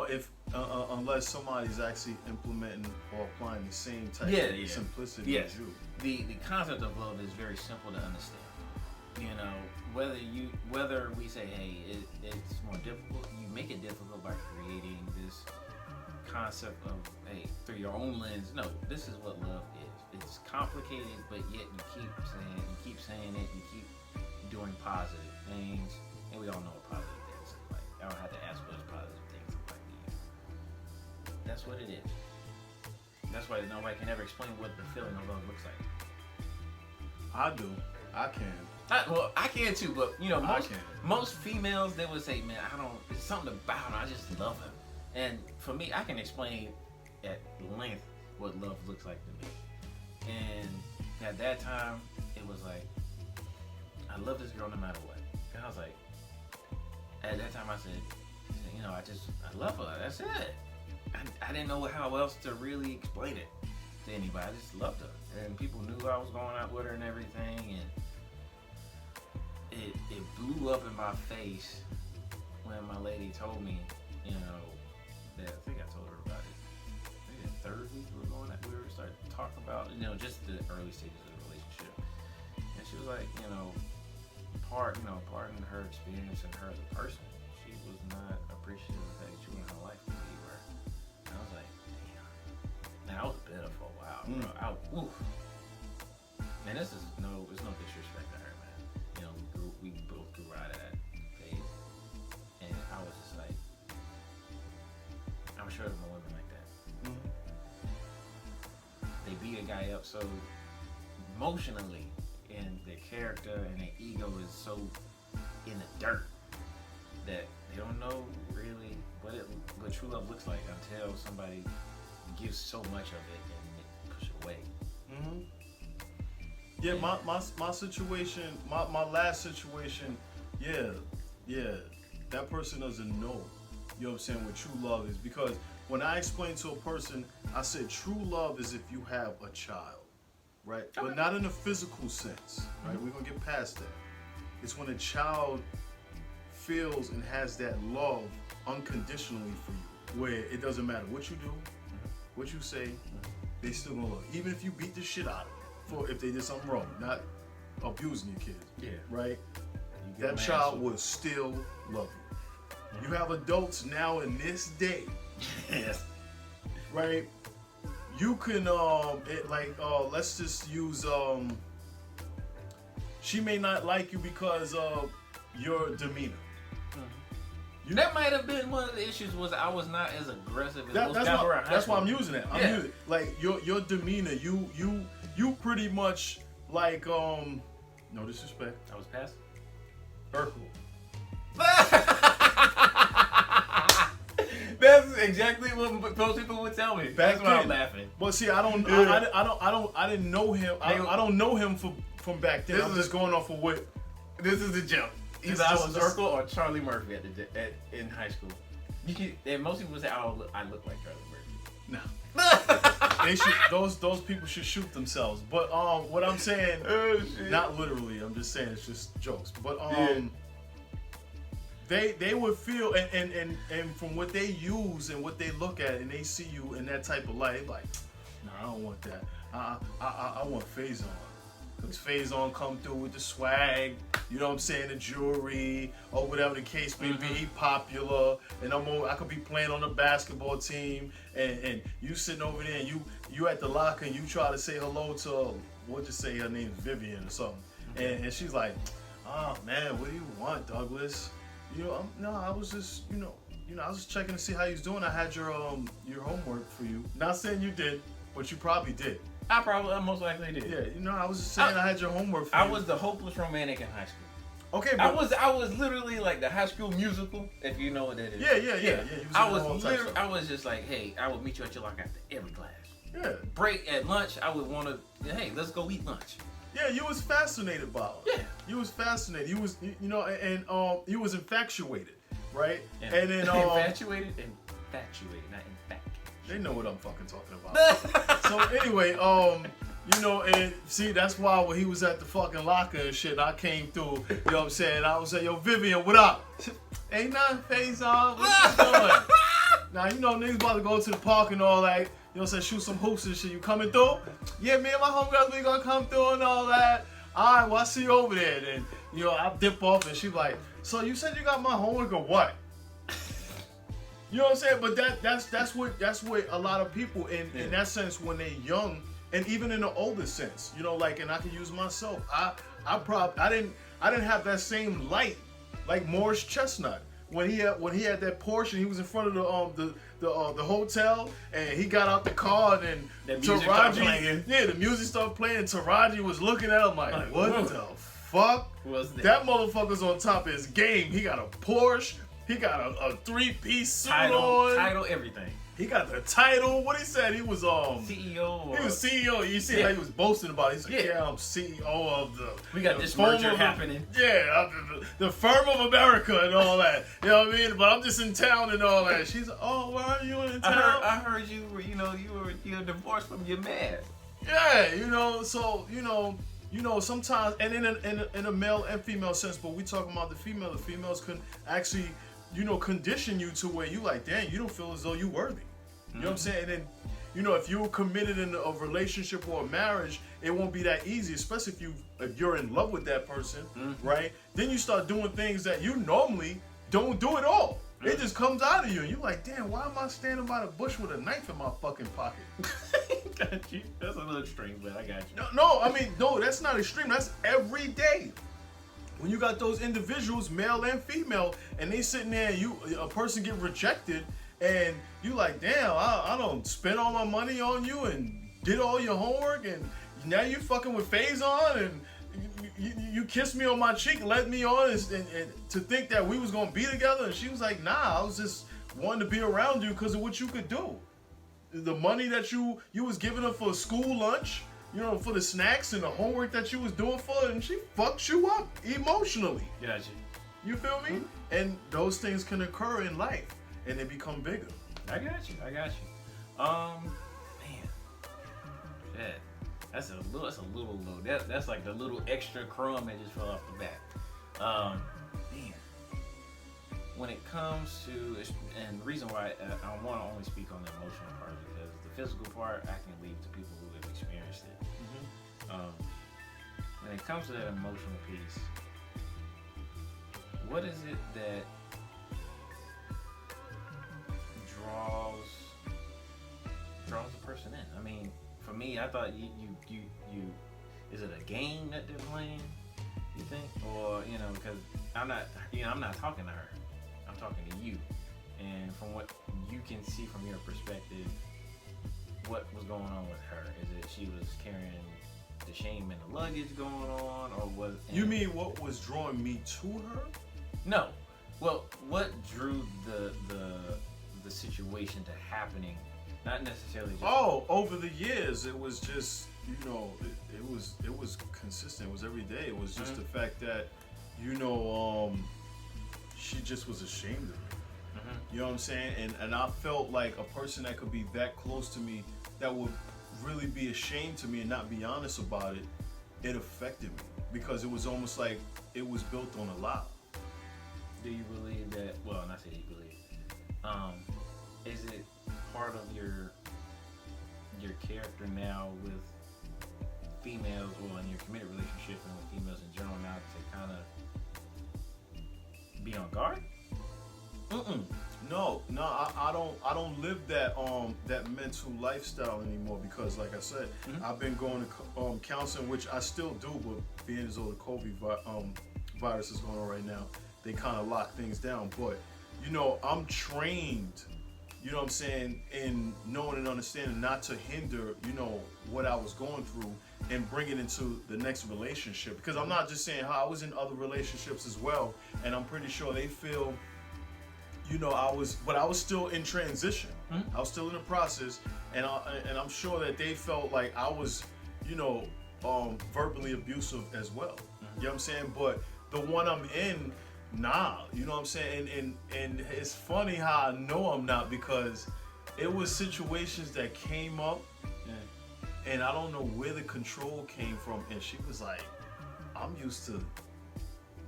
if unless somebody's actually implementing or applying the same type of simplicity as you. The concept of love is very simple to understand. Whether we say, hey, it's more difficult, you make it difficult by creating this concept of, hey, through your own lens. No, this is what love is. It's complicated, but yet you keep saying it, you keep doing positive things, and we all know what positive things look like. I don't have to ask what positive things look like to you. That's what it is. That's why nobody can ever explain what the feeling of love looks like. I do. I can. I can too, but most females, they would say, man, there's something about him, I just love him. And for me, I can explain at length what love looks like to me. And at that time, it was like, I love this girl no matter what. And I was like, at that time I said, I love her, that's it. I didn't know how else to really explain it to anybody. I just loved her. And people knew I was going out with her and everything, and it blew up in my face when my lady told me, that I think I told her about it. Maybe the third week we were starting to talk about, just the early stages of the relationship. And she was like, pardon her experience and her as a person, she was not appreciative of that you were in her life the way you were. And I was like, damn. Now I was bitter for a while, bro. And there's no disrespect to her, man. We both grew out of that phase. And I was just like, I'm sure there's more women like that. They beat a guy up so emotionally, and their character and their ego is so in the dirt that they don't know really what true love looks like until somebody gives so much of it and they push it away. Yeah, my situation, my last situation, that person doesn't know, what I'm saying, what true love is. Because when I explain to a person, I said true love is if you have a child, right? Okay. But not in a physical sense, right? We're gonna get past that. It's when a child feels and has that love unconditionally for you. where it doesn't matter what you do, what you say, they still gonna love you. Even if you beat the shit out of them for if they did something wrong, not abusing your kids. Yeah. Right? That child will still love you. You have adults now in this day. Yes. Right? You can let's just use she may not like you because of your demeanor. That might have been one of the issues. Was I was not as aggressive as most guys around high that's school. why I'm using that. I'm using like your demeanor. You pretty much like no disrespect. I was passive. Urkel. That's exactly what most people would tell me. That's why I'm laughing. But see, I didn't know him. I don't know him from back then. I'm just going off of what. This is the jump. Either I was Urkel or Charlie Murphy in high school. And most people would say, I look like Charlie Murphy. No. They should. Those people should shoot themselves. But what I'm saying, not literally. I'm just saying it's just jokes. But they would feel and from what they use and what they look at and they see you in that type of light, like, no, I don't want that. I want Faison. Because Faison come through with the swag, you know what I'm saying, the jewelry, or whatever the case may be. He popular, and I could be playing on the basketball team, and you sitting over there, and you at the locker, and you try to say hello to, we'll just say her name's Vivian or something, and she's like, oh man, what do you want, Douglas? You know, no, I was just, I was just checking to see how he's doing. I had your homework for you. Not saying you did, but you probably did. I most likely did. Yeah, I was just saying I had your homework for you. I was the hopeless romantic in high school. Okay, but I was literally like the High School Musical, if you know what that is. Yeah. I was just like, hey, I would meet you at your locker after every class. Yeah. Break at lunch, I would want to, hey, let's go eat lunch. Yeah, you was fascinated by it. Yeah. You was fascinated. You was, you was infatuated, right? Yeah. And then infatuated, not infatuated. They know what I'm fucking talking about. So anyway, and see, that's why when he was at the fucking locker and shit, I came through, you know what I'm saying? I was like, yo, Vivian, what up? Ain't nothing, Faison, what you doing? Now, niggas about to go to the park and all that, you know what I'm saying, shoot some hoops and shit. You coming through? Yeah, me and my homegirls, we gonna come through and all that. All right, well, I see you over there. Then, I dip off and she like, so you said you got my homework or what? You know what I'm saying? But that's what a lot of people in that sense when they're young and even in the older sense, and I can use myself. I didn't have that same light like Morris Chestnut when he had that Porsche and he was in front of the hotel and he got out the car and then the music started playing and Taraji was looking at him like what the fuck was that motherfucker's on top of his game. He got a Porsche. He got a 3-piece suit on. Title, everything. He got the title. What he said, he was CEO. He was CEO. You see how he was boasting about it. He's like, yeah, I'm CEO of the. We got this merger happening. The firm of America and all that. You know what I mean? But I'm just in town and all that. She's like, oh, why are you in town? I heard you were, you're divorced from your man. Yeah, so sometimes, and in a male and female sense, but we talking about the female. The females can actually, condition you to where you like, damn, you don't feel as though you worthy. You know what I'm saying? And then, if you're committed in a relationship or a marriage, it won't be that easy, especially if you're in love with that person, right? Then you start doing things that you normally don't do at all. It just comes out of you, and you're like, damn, why am I standing by the bush with a knife in my fucking pocket? Got you. That's a little extreme, but I got you. No, that's not extreme. That's every day. When you got those individuals, male and female, and they sitting there, and a person get rejected, and you like, damn, I don't spend all my money on you and did all your homework, and now you fucking with Faison, and you kissed me on my cheek, led me on, and to think that we was gonna be together, and she was like, nah, I was just wanting to be around you because of what you could do. The money that you was giving her for school lunch, for the snacks and the homework that you was doing for her, and she fucked you up emotionally. Gotcha. You feel me? And those things can occur in life, and they become bigger. I got you. Man, shit. That's a little low. That's like the little extra crumb that just fell off the bat. Man, when it comes to, and the reason why I want to only speak on the emotional part is because the physical part I can leave to people who have experienced it. When it comes to that emotional piece, what is it that draws the person in? I mean, for me, I thought you is it a game that they're playing? You think, or because I'm not talking to her, I'm talking to you, and from what you can see from your perspective, what was going on with her? Is it she was carrying the shame and the luggage going on, or was you mean what was drawing me to her? No. Well, what drew the situation to happening? Not necessarily just over the years, it was just it was consistent. It was every day. It was just the fact that she just was ashamed of me. You know what I'm saying? And I felt like a person that could be that close to me, that would really be ashamed to me and not be honest about it, it affected me because it was almost like it was built on a lie. Do you believe that? Well, not say you believe. Is it part of your character now with females, or in your committed relationship and with females in general now, to kind of be on guard? No, I don't live that mental lifestyle anymore because, like I said, I've been going to counseling, which I still do, but being as though the COVID virus is going on right now, they kind of lock things down. But I'm trained, you know what I'm saying, in knowing and understanding not to hinder, what I was going through and bring it into the next relationship. Because I'm not just saying how I was in other relationships as well, and I'm pretty sure they feel, I was still in transition. I was still in the process, and I'm sure that they felt like I was, verbally abusive as well. You know what I'm saying? But the one I'm in, nah, you know what I'm saying? And it's funny how I know I'm not, because it was situations that came up, and I don't know where the control came from. And she was like, I'm used to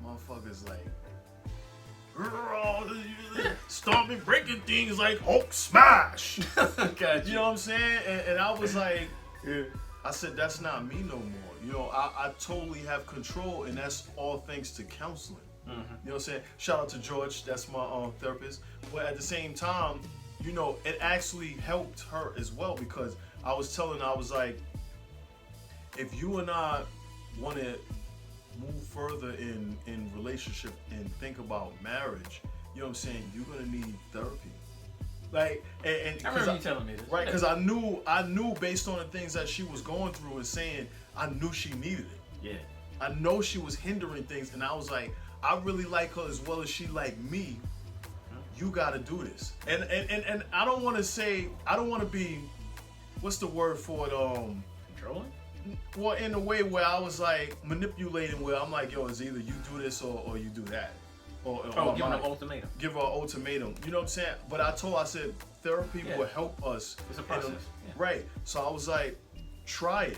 motherfuckers like, stomping, breaking things like Hulk smash. Gotcha. You know what I'm saying? And I was like, I said, that's not me no more. I totally have control, and that's all thanks to counseling. You know what I'm saying? Shout out to George, that's my therapist. But at the same time, it actually helped her as well, because I was telling her, I was like, if you and I want to move further in relationship and think about marriage, you know what I'm saying, you're going to need therapy. Like, and I remember you telling me this. Right, because I knew based on the things that she was going through and saying, I knew she needed it. Yeah. I know she was hindering things, and I was like, I really like her as well as she like me. You got to do this. And I don't want to be, what's the word for it? Controlling? Well, in a way where I was like manipulating, where I'm like, yo, it's either you do this or you do that. Or give her an ultimatum. Give her an ultimatum. You know what I'm saying? But I said, therapy will help us. It's a process. Right. So I was like, try it.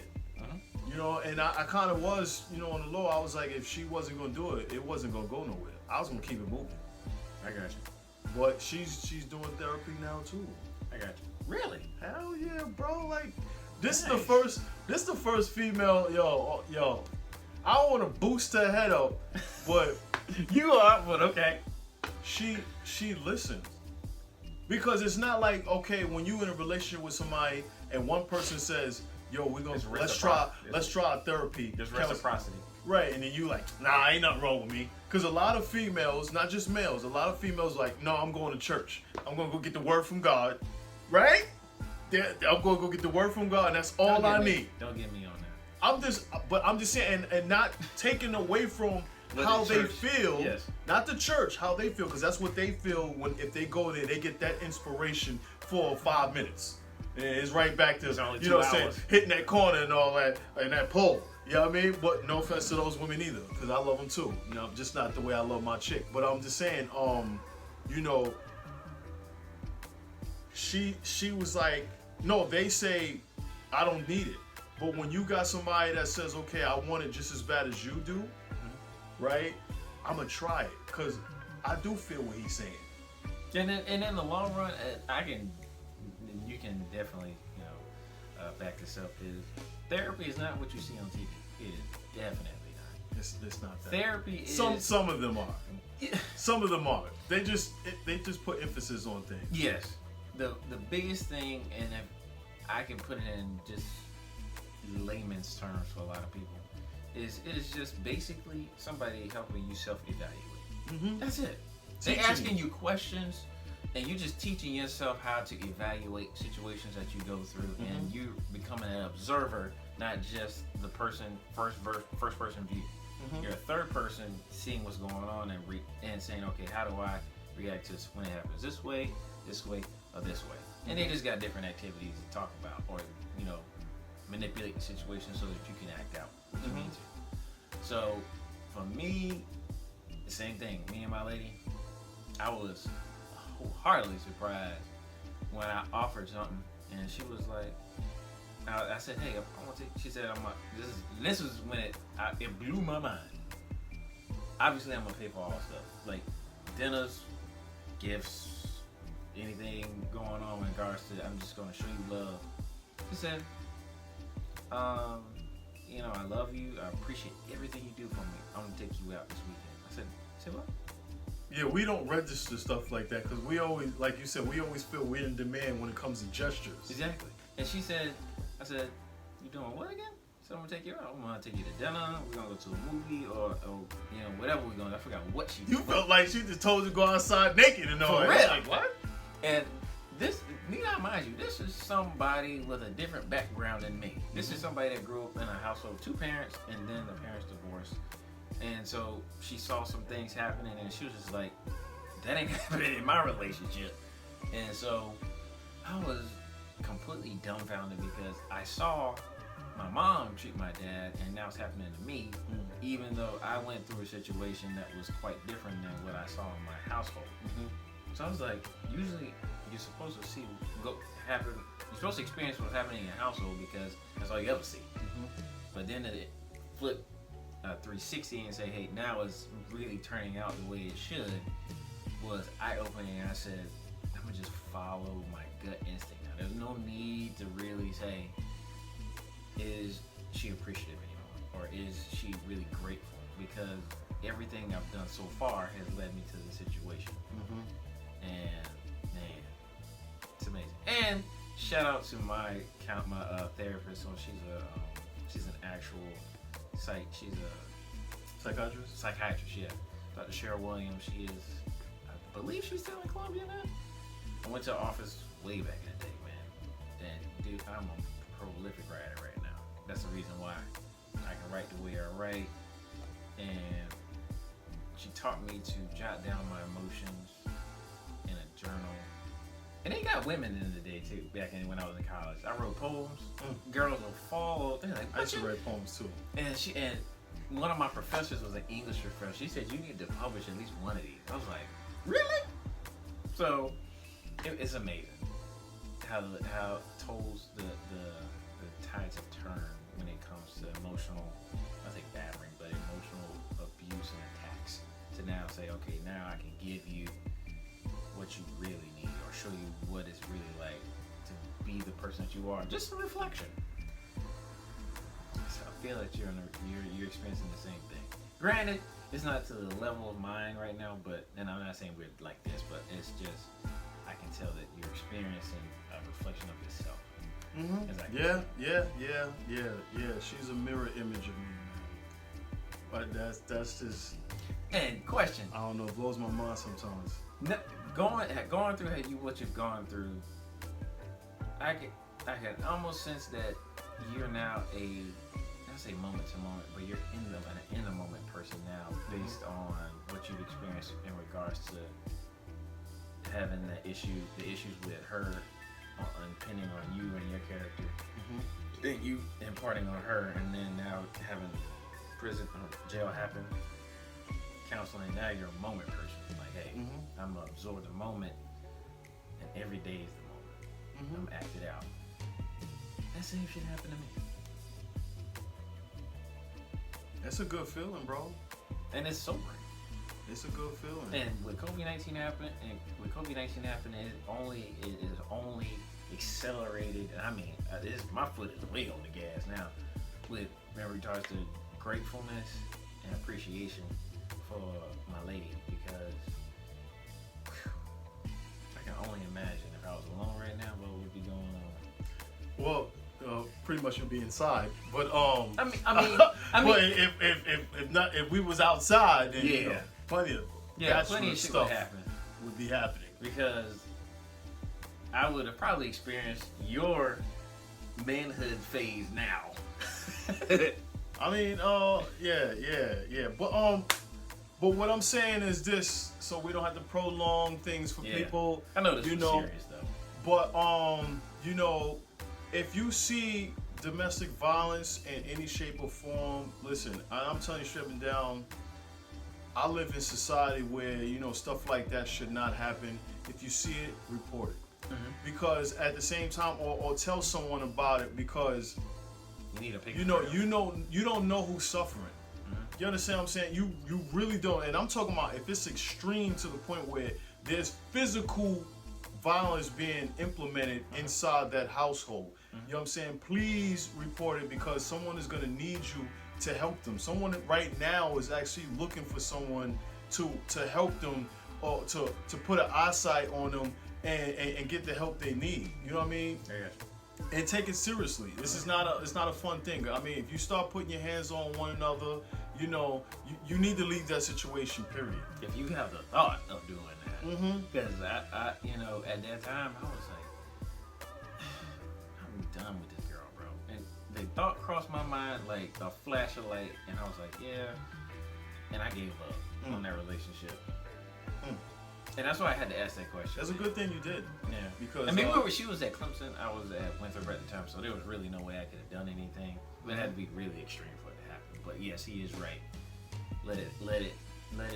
And I kind of was, on the low, I was like, if she wasn't going to do it, it wasn't going to go nowhere. I was going to keep it moving. I got you. But she's doing therapy now too. I got you. Really? Hell yeah, bro. Like, this is the first female, yo. I don't want to boost her head up, but you are, but okay. She listens. Because it's not like, okay, when you in a relationship with somebody and one person says, yo, let's try therapy. There's reciprocity. Right, and then you like, nah, ain't nothing wrong with me. Because a lot of females, not just males, a lot of females like, no, I'm going to church. I'm going to go get the word from God. Right? I'm going to go get the word from God, and that's all I need. Don't get me on that. I'm just saying, and not taking away from how they feel, not the church, how they feel, because that's what they feel if they go there, they get that inspiration for 5 minutes. And it's right back to, only you know 2 what I'm saying, hitting that corner and all that, and that pole. You know what I mean? But no offense to those women either, because I love them too. Just not the way I love my chick. But I'm just saying, she was like, no, they say, I don't need it. But when you got somebody that says, okay, I want it just as bad as you do, right? I'm going to try it. Because I do feel what he's saying. And in the long run, you can definitely, back this up. Is therapy is not what you see on TV. It is definitely not. It's not that. Therapy is some of them are. Some of them are. They just put emphasis on things. Yes. The biggest thing, and if I can put it in just layman's terms for a lot of people, is it is just basically somebody helping you self-evaluate. Mm-hmm. That's it. They're asking you questions, and you're just teaching yourself how to evaluate situations that you go through, and you becoming an observer, not just the person first person view. You're a third person seeing what's going on and saying, okay, how do I react to this when it happens this way, or this way? And they just got different activities to talk about, or manipulate the situation so that you can act out what you need to. So for me, the same thing. Me and my lady, I was wholeheartedly surprised when I offered something, and she was like, I said, hey, I want to. She said, this is when it blew my mind. Obviously, I'm gonna pay for all stuff, like dinners, gifts, anything going on in regards to. I'm just gonna show you love. She said, I love you. I appreciate everything you do for me. I'm gonna take you out this weekend. I said what? Yeah, we don't register stuff like that because we always, like you said, we always feel we're in demand when it comes to gestures. Exactly. And she said, I said, you doing what again? So I'm gonna take you out. I'm gonna take you to dinner. We're gonna go to a movie or whatever we're going. I forgot what she did. You felt like she just told you to go outside naked and all For that. real. Like what? And this, mind you, this is somebody with a different background than me. This is somebody that grew up in a household with two parents and then the parents divorced. And so she saw some things happening and she was just like, that ain't happening in my relationship. And so I was completely dumbfounded because I saw my mom treat my dad and now it's happening to me, even though I went through a situation that was quite different than what I saw in my household. So I was like, usually you're supposed to see happen. You're supposed to experience what's happening in your household because that's all you ever see. But then it flipped 360 and say, hey, now it's really turning out the way it should. Was eye-opening. I said, I'm gonna just follow my gut instinct. Now, there's no need to really say, is she appreciative anymore, or is she really grateful? Because everything I've done so far has led me to the situation. And man, it's amazing. And shout out to my therapist. So she's an actual she's a psychiatrist, yeah. Dr. Cheryl Williams. She is, I believe she's still in Columbia now. I went to her office way back in the day, man. And dude, I'm a prolific writer right now. That's the reason why I can write the way I write. And she taught me to jot down my emotions in a journal. And they got women in the day too, back when I was in college. I wrote poems. Girls will fall. They're like, I used to write poems too. And one of my professors was an English professor. She said, you need to publish at least one of these. I was like, really? So it's amazing how toes the tides have turned when it comes to emotional, I think battering, but emotional abuse and attacks. To now say, okay, now I can give you what you really need, or show you what it's really like to be the person that you are. Just a reflection. So I feel that you're experiencing the same thing. Granted, it's not to the level of mine right now, and I'm not saying we're like this, but it's just I can tell that you're experiencing a reflection of yourself. Yeah. She's a mirror image of me, man. But that's just. And question. I don't know. It blows my mind sometimes. Going through what you've gone through, I can almost sense that you're now I say moment to moment, but you're in the moment person now, based on what you've experienced in regards to having the issues with her impending on you and your character, then you imparting on her, and then now having prison or jail happen, counseling. Now you're a moment person. Like, hey, I'm gonna absorb the moment, and every day is the moment. I'm acted out. That same shit happened to me. That's a good feeling, bro. And it's sobering. It's a good feeling. And with COVID-19 happening, it is only accelerated. And I mean, my foot is way on the gas now. With regards to gratefulness and appreciation for my lady, because I can only imagine if I was alone right now, what would be going on. Well, pretty much you'll be inside, but I mean, but if we was outside, then you know, plenty of shit stuff would happen. Would be happening, because I would have probably experienced your manhood phase now. I mean, yeah. But what I'm saying is this, so we don't have to prolong things for people. I know this is serious though. But you know, if you see domestic violence in any shape or form, listen, I'm telling you straight up and down, I live in society where, you know, stuff like that should not happen. If you see it, report it. Mm-hmm. Because at the same time, or tell someone about it, because you need a picture. You don't know who's suffering. Mm-hmm. You understand what I'm saying? You really don't. And I'm talking about if it's extreme to the point where there's physical violence being implemented inside that household. You know what I'm saying? Please report it, because someone is going to need you to help them. Someone right now is actually looking for someone to help them, or to put an eyesight on them and get the help they need. You know what I mean? Yeah. And take it seriously. It's not a fun thing. I mean, if you start putting your hands on one another, you know, you need to leave that situation, period. If you have the thought of doing that, because I you know, at that time I was like, I'm done with this girl, bro. And the thought crossed my mind like a flash of light, and I was like, yeah. And I gave up on that relationship. And that's why I had to ask that question. That's a good thing you did. Yeah. Because I mean, remember she was at Clemson, I was at Winthrop at the time, so there was really no way I could have done anything. But it had to be really extreme for it to happen. But yes, he is right. Let it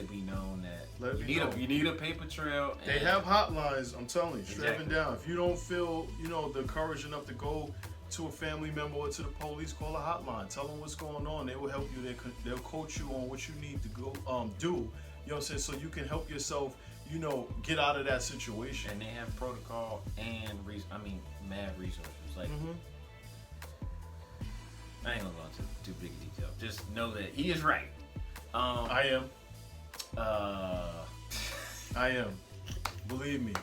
be known that you need a paper trail. They have hotlines, I'm telling you, straight up and down. If you don't feel, you know, the courage enough to go to a family member or to the police, call a hotline. Tell them what's going on. They will help you. They'll coach you on what you need to go do. You know what I'm saying? So you can help yourself, you know, get out of that situation. And they have protocol and mad resources. Like, I ain't gonna go into too big a detail. Just know that he is right. I am. I am. Believe me.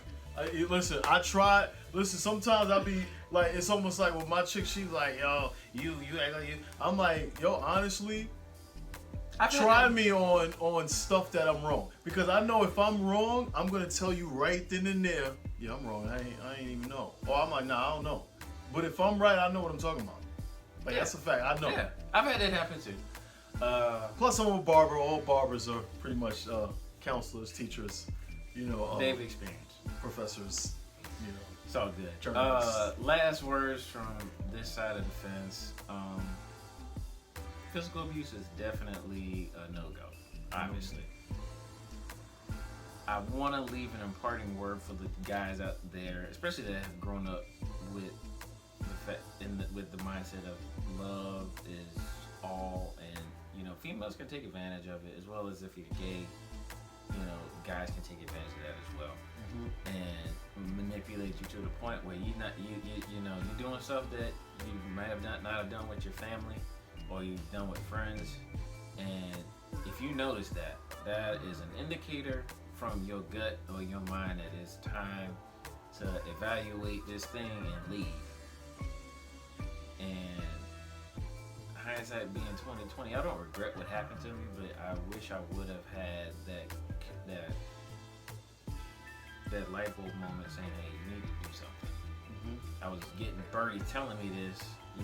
Listen, I try. Listen, sometimes I be like, it's almost like with my chick, she's like, yo, you act like you. I'm like, yo, honestly, try me on stuff that I'm wrong, because I know if I'm wrong, I'm gonna tell you right then and there. Yeah, I'm wrong. I ain't even know. Or I'm like, nah, I don't know. But if I'm right, I know what I'm talking about. Like, that's a fact. I know. Yeah, I've had that happen too. Plus, I'm a barber. All barbers are pretty much counselors, teachers. You know, they've experienced. Professors. You know, it's all good. Last words from this side of the fence. Physical abuse is definitely a no-go, obviously. I want to leave an imparting word for the guys out there, especially that have grown up with with the mindset of love is all, and you know, females can take advantage of it, as well as if you're gay, you know, guys can take advantage of that as well, and manipulate you to the point where you know you're doing stuff that you might have not have done with your family, or you've done with friends. And if you notice that is an indicator from your gut or your mind that it's time to evaluate this thing and leave. And hindsight being 2020, I don't regret what happened to me, but I wish I would have had that light bulb moment saying, hey, you need to do something. I was getting Birdie telling me this, I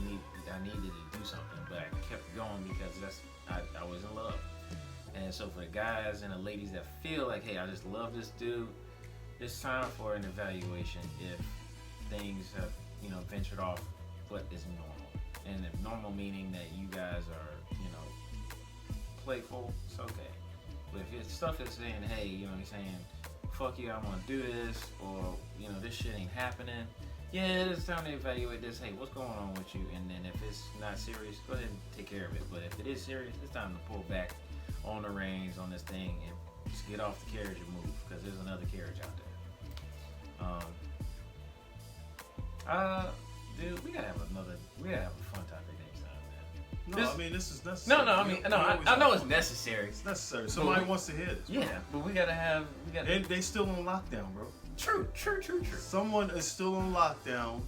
needed to do something, but I kept going because I was in love. And so for the guys and the ladies that feel like, hey, I just love this dude, it's time for an evaluation if things have, you know, ventured off what is normal. And if normal meaning that you guys are, you know, playful, it's okay. But if your stuff is saying, hey, you know, he's saying, fuck you, I want to do this, or, you know, this shit ain't happening, yeah, it's time to evaluate this. Hey, what's going on with you? And then if it's not serious, go ahead and take care of it. But if it is serious, it's time to pull back on the reins on this thing and Just get off the carriage and move, because there's another carriage out there. Dude, we gotta have a fun topic next time, man. No, I mean this is necessary. I know it's necessary. It's necessary. Somebody wants to hear this. Yeah, but we gotta. They still on lockdown, bro. True. Someone is still on lockdown,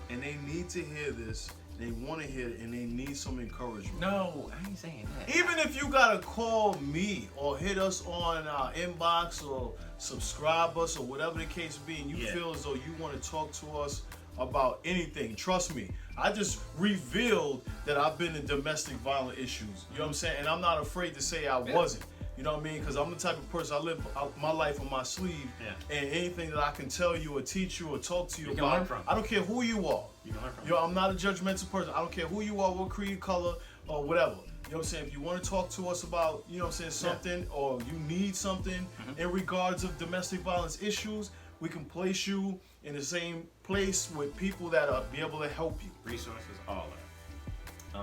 and they need to hear this. They want to hear it, and they need some encouragement. No, I ain't saying that. Even if you gotta call me or hit us on our inbox or subscribe us or whatever the case be, and you feel as though you want to talk to us about anything, trust me. I just revealed that I've been in domestic violence issues. You know what I'm saying? And I'm not afraid to say I wasn't. You know what I mean? Because I'm the type of person, I live my life on my sleeve. Yeah. And anything that I can tell you or teach you or talk to you about, I don't care who you are. You can learn from. Yo, I'm not a judgmental person. I don't care who you are, what creed, color, or whatever. You know what I'm saying? If you want to talk to us about, you know what I'm saying, something, or you need something in regards of domestic violence issues, we can place you in the same place with people that are be able to help you. Resources, all of it.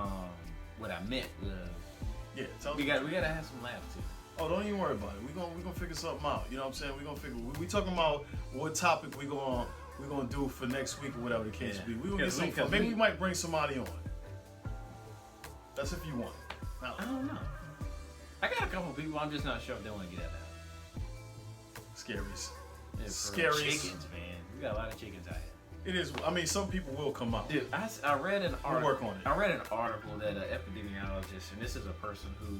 What I meant was, we gotta have some laughs too. Oh, don't even worry about it. We're gonna figure something out. You know what I'm saying? We're gonna figure. We talking about what topic we're gonna do for next week or whatever the case be. We're gonna get some fun. Maybe we might bring somebody on. That's if you want. I don't know. I got a couple people. I'm just not sure if they want to get that out. Scaries. Scaries. Chickens, man. We got a lot of chickens out here. It is. I mean, some people will come out. Dude, I read an article. We'll work on it. I read an article that an epidemiologist, and this is a person who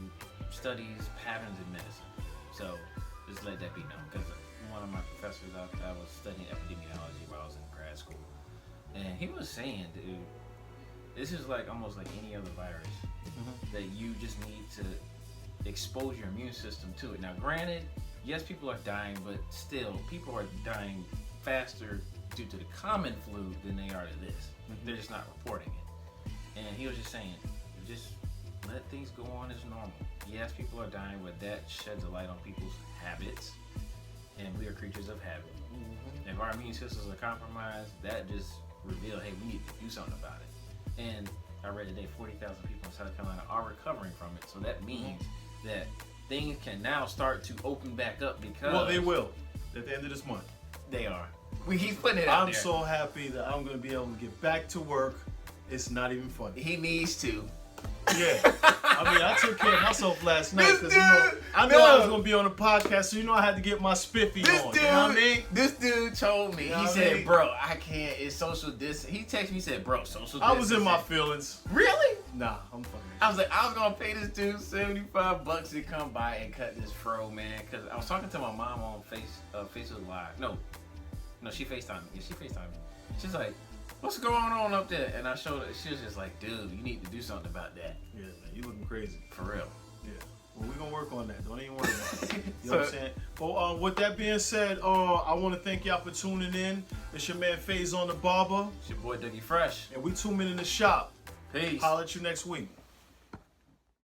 studies patterns in medicine. So just let that be known, because one of my professors, I was studying epidemiology while I was in grad school, and he was saying, dude, this is like almost like any other virus that you just need to expose your immune system to it. Now, granted, yes, people are dying, but still, people are dying faster due to the common flu than they are to this. They're just not reporting it. And he was just saying, just let things go on as normal. Yes, people are dying, but that sheds a light on people's habits, and we are creatures of habit. If our immune systems are compromised, that just reveals, hey, we need to do something about it. And I read today 40,000 people in South Carolina are recovering from it, so that means that things can now start to open back up, because... Well, they will at the end of this month. They are. He's putting it out there. I'm so happy that I'm going to be able to get back to work. It's not even funny. He needs to. Yeah. I mean, I took care of myself last night because, I knew I was going to be on the podcast, so I had to get my spiffy on. Dude, you know what I mean? This dude told me, he said, bro, I can't, it's social distance. He texted me, he said, bro, social distance. I was in my feelings. Really? Nah, I'm fucking. I was like, I was going to pay this dude $75 to come by and cut this fro, man. Because I was talking to my mom on Facebook Live. No, she FaceTimed me. Yeah, she FaceTimed me. She's like, what's going on up there? And I showed her. She was just like, dude, you need to do something about that. Yeah, man, you looking crazy. For real. Yeah. Well, we're going to work on that. Don't even worry about it. You know what I'm saying? But with that being said, I want to thank y'all for tuning in. It's your man, Faze on the Barber. It's your boy, Dougie Fresh. And we 2 Men in the Shop. Peace. Holler at you next week.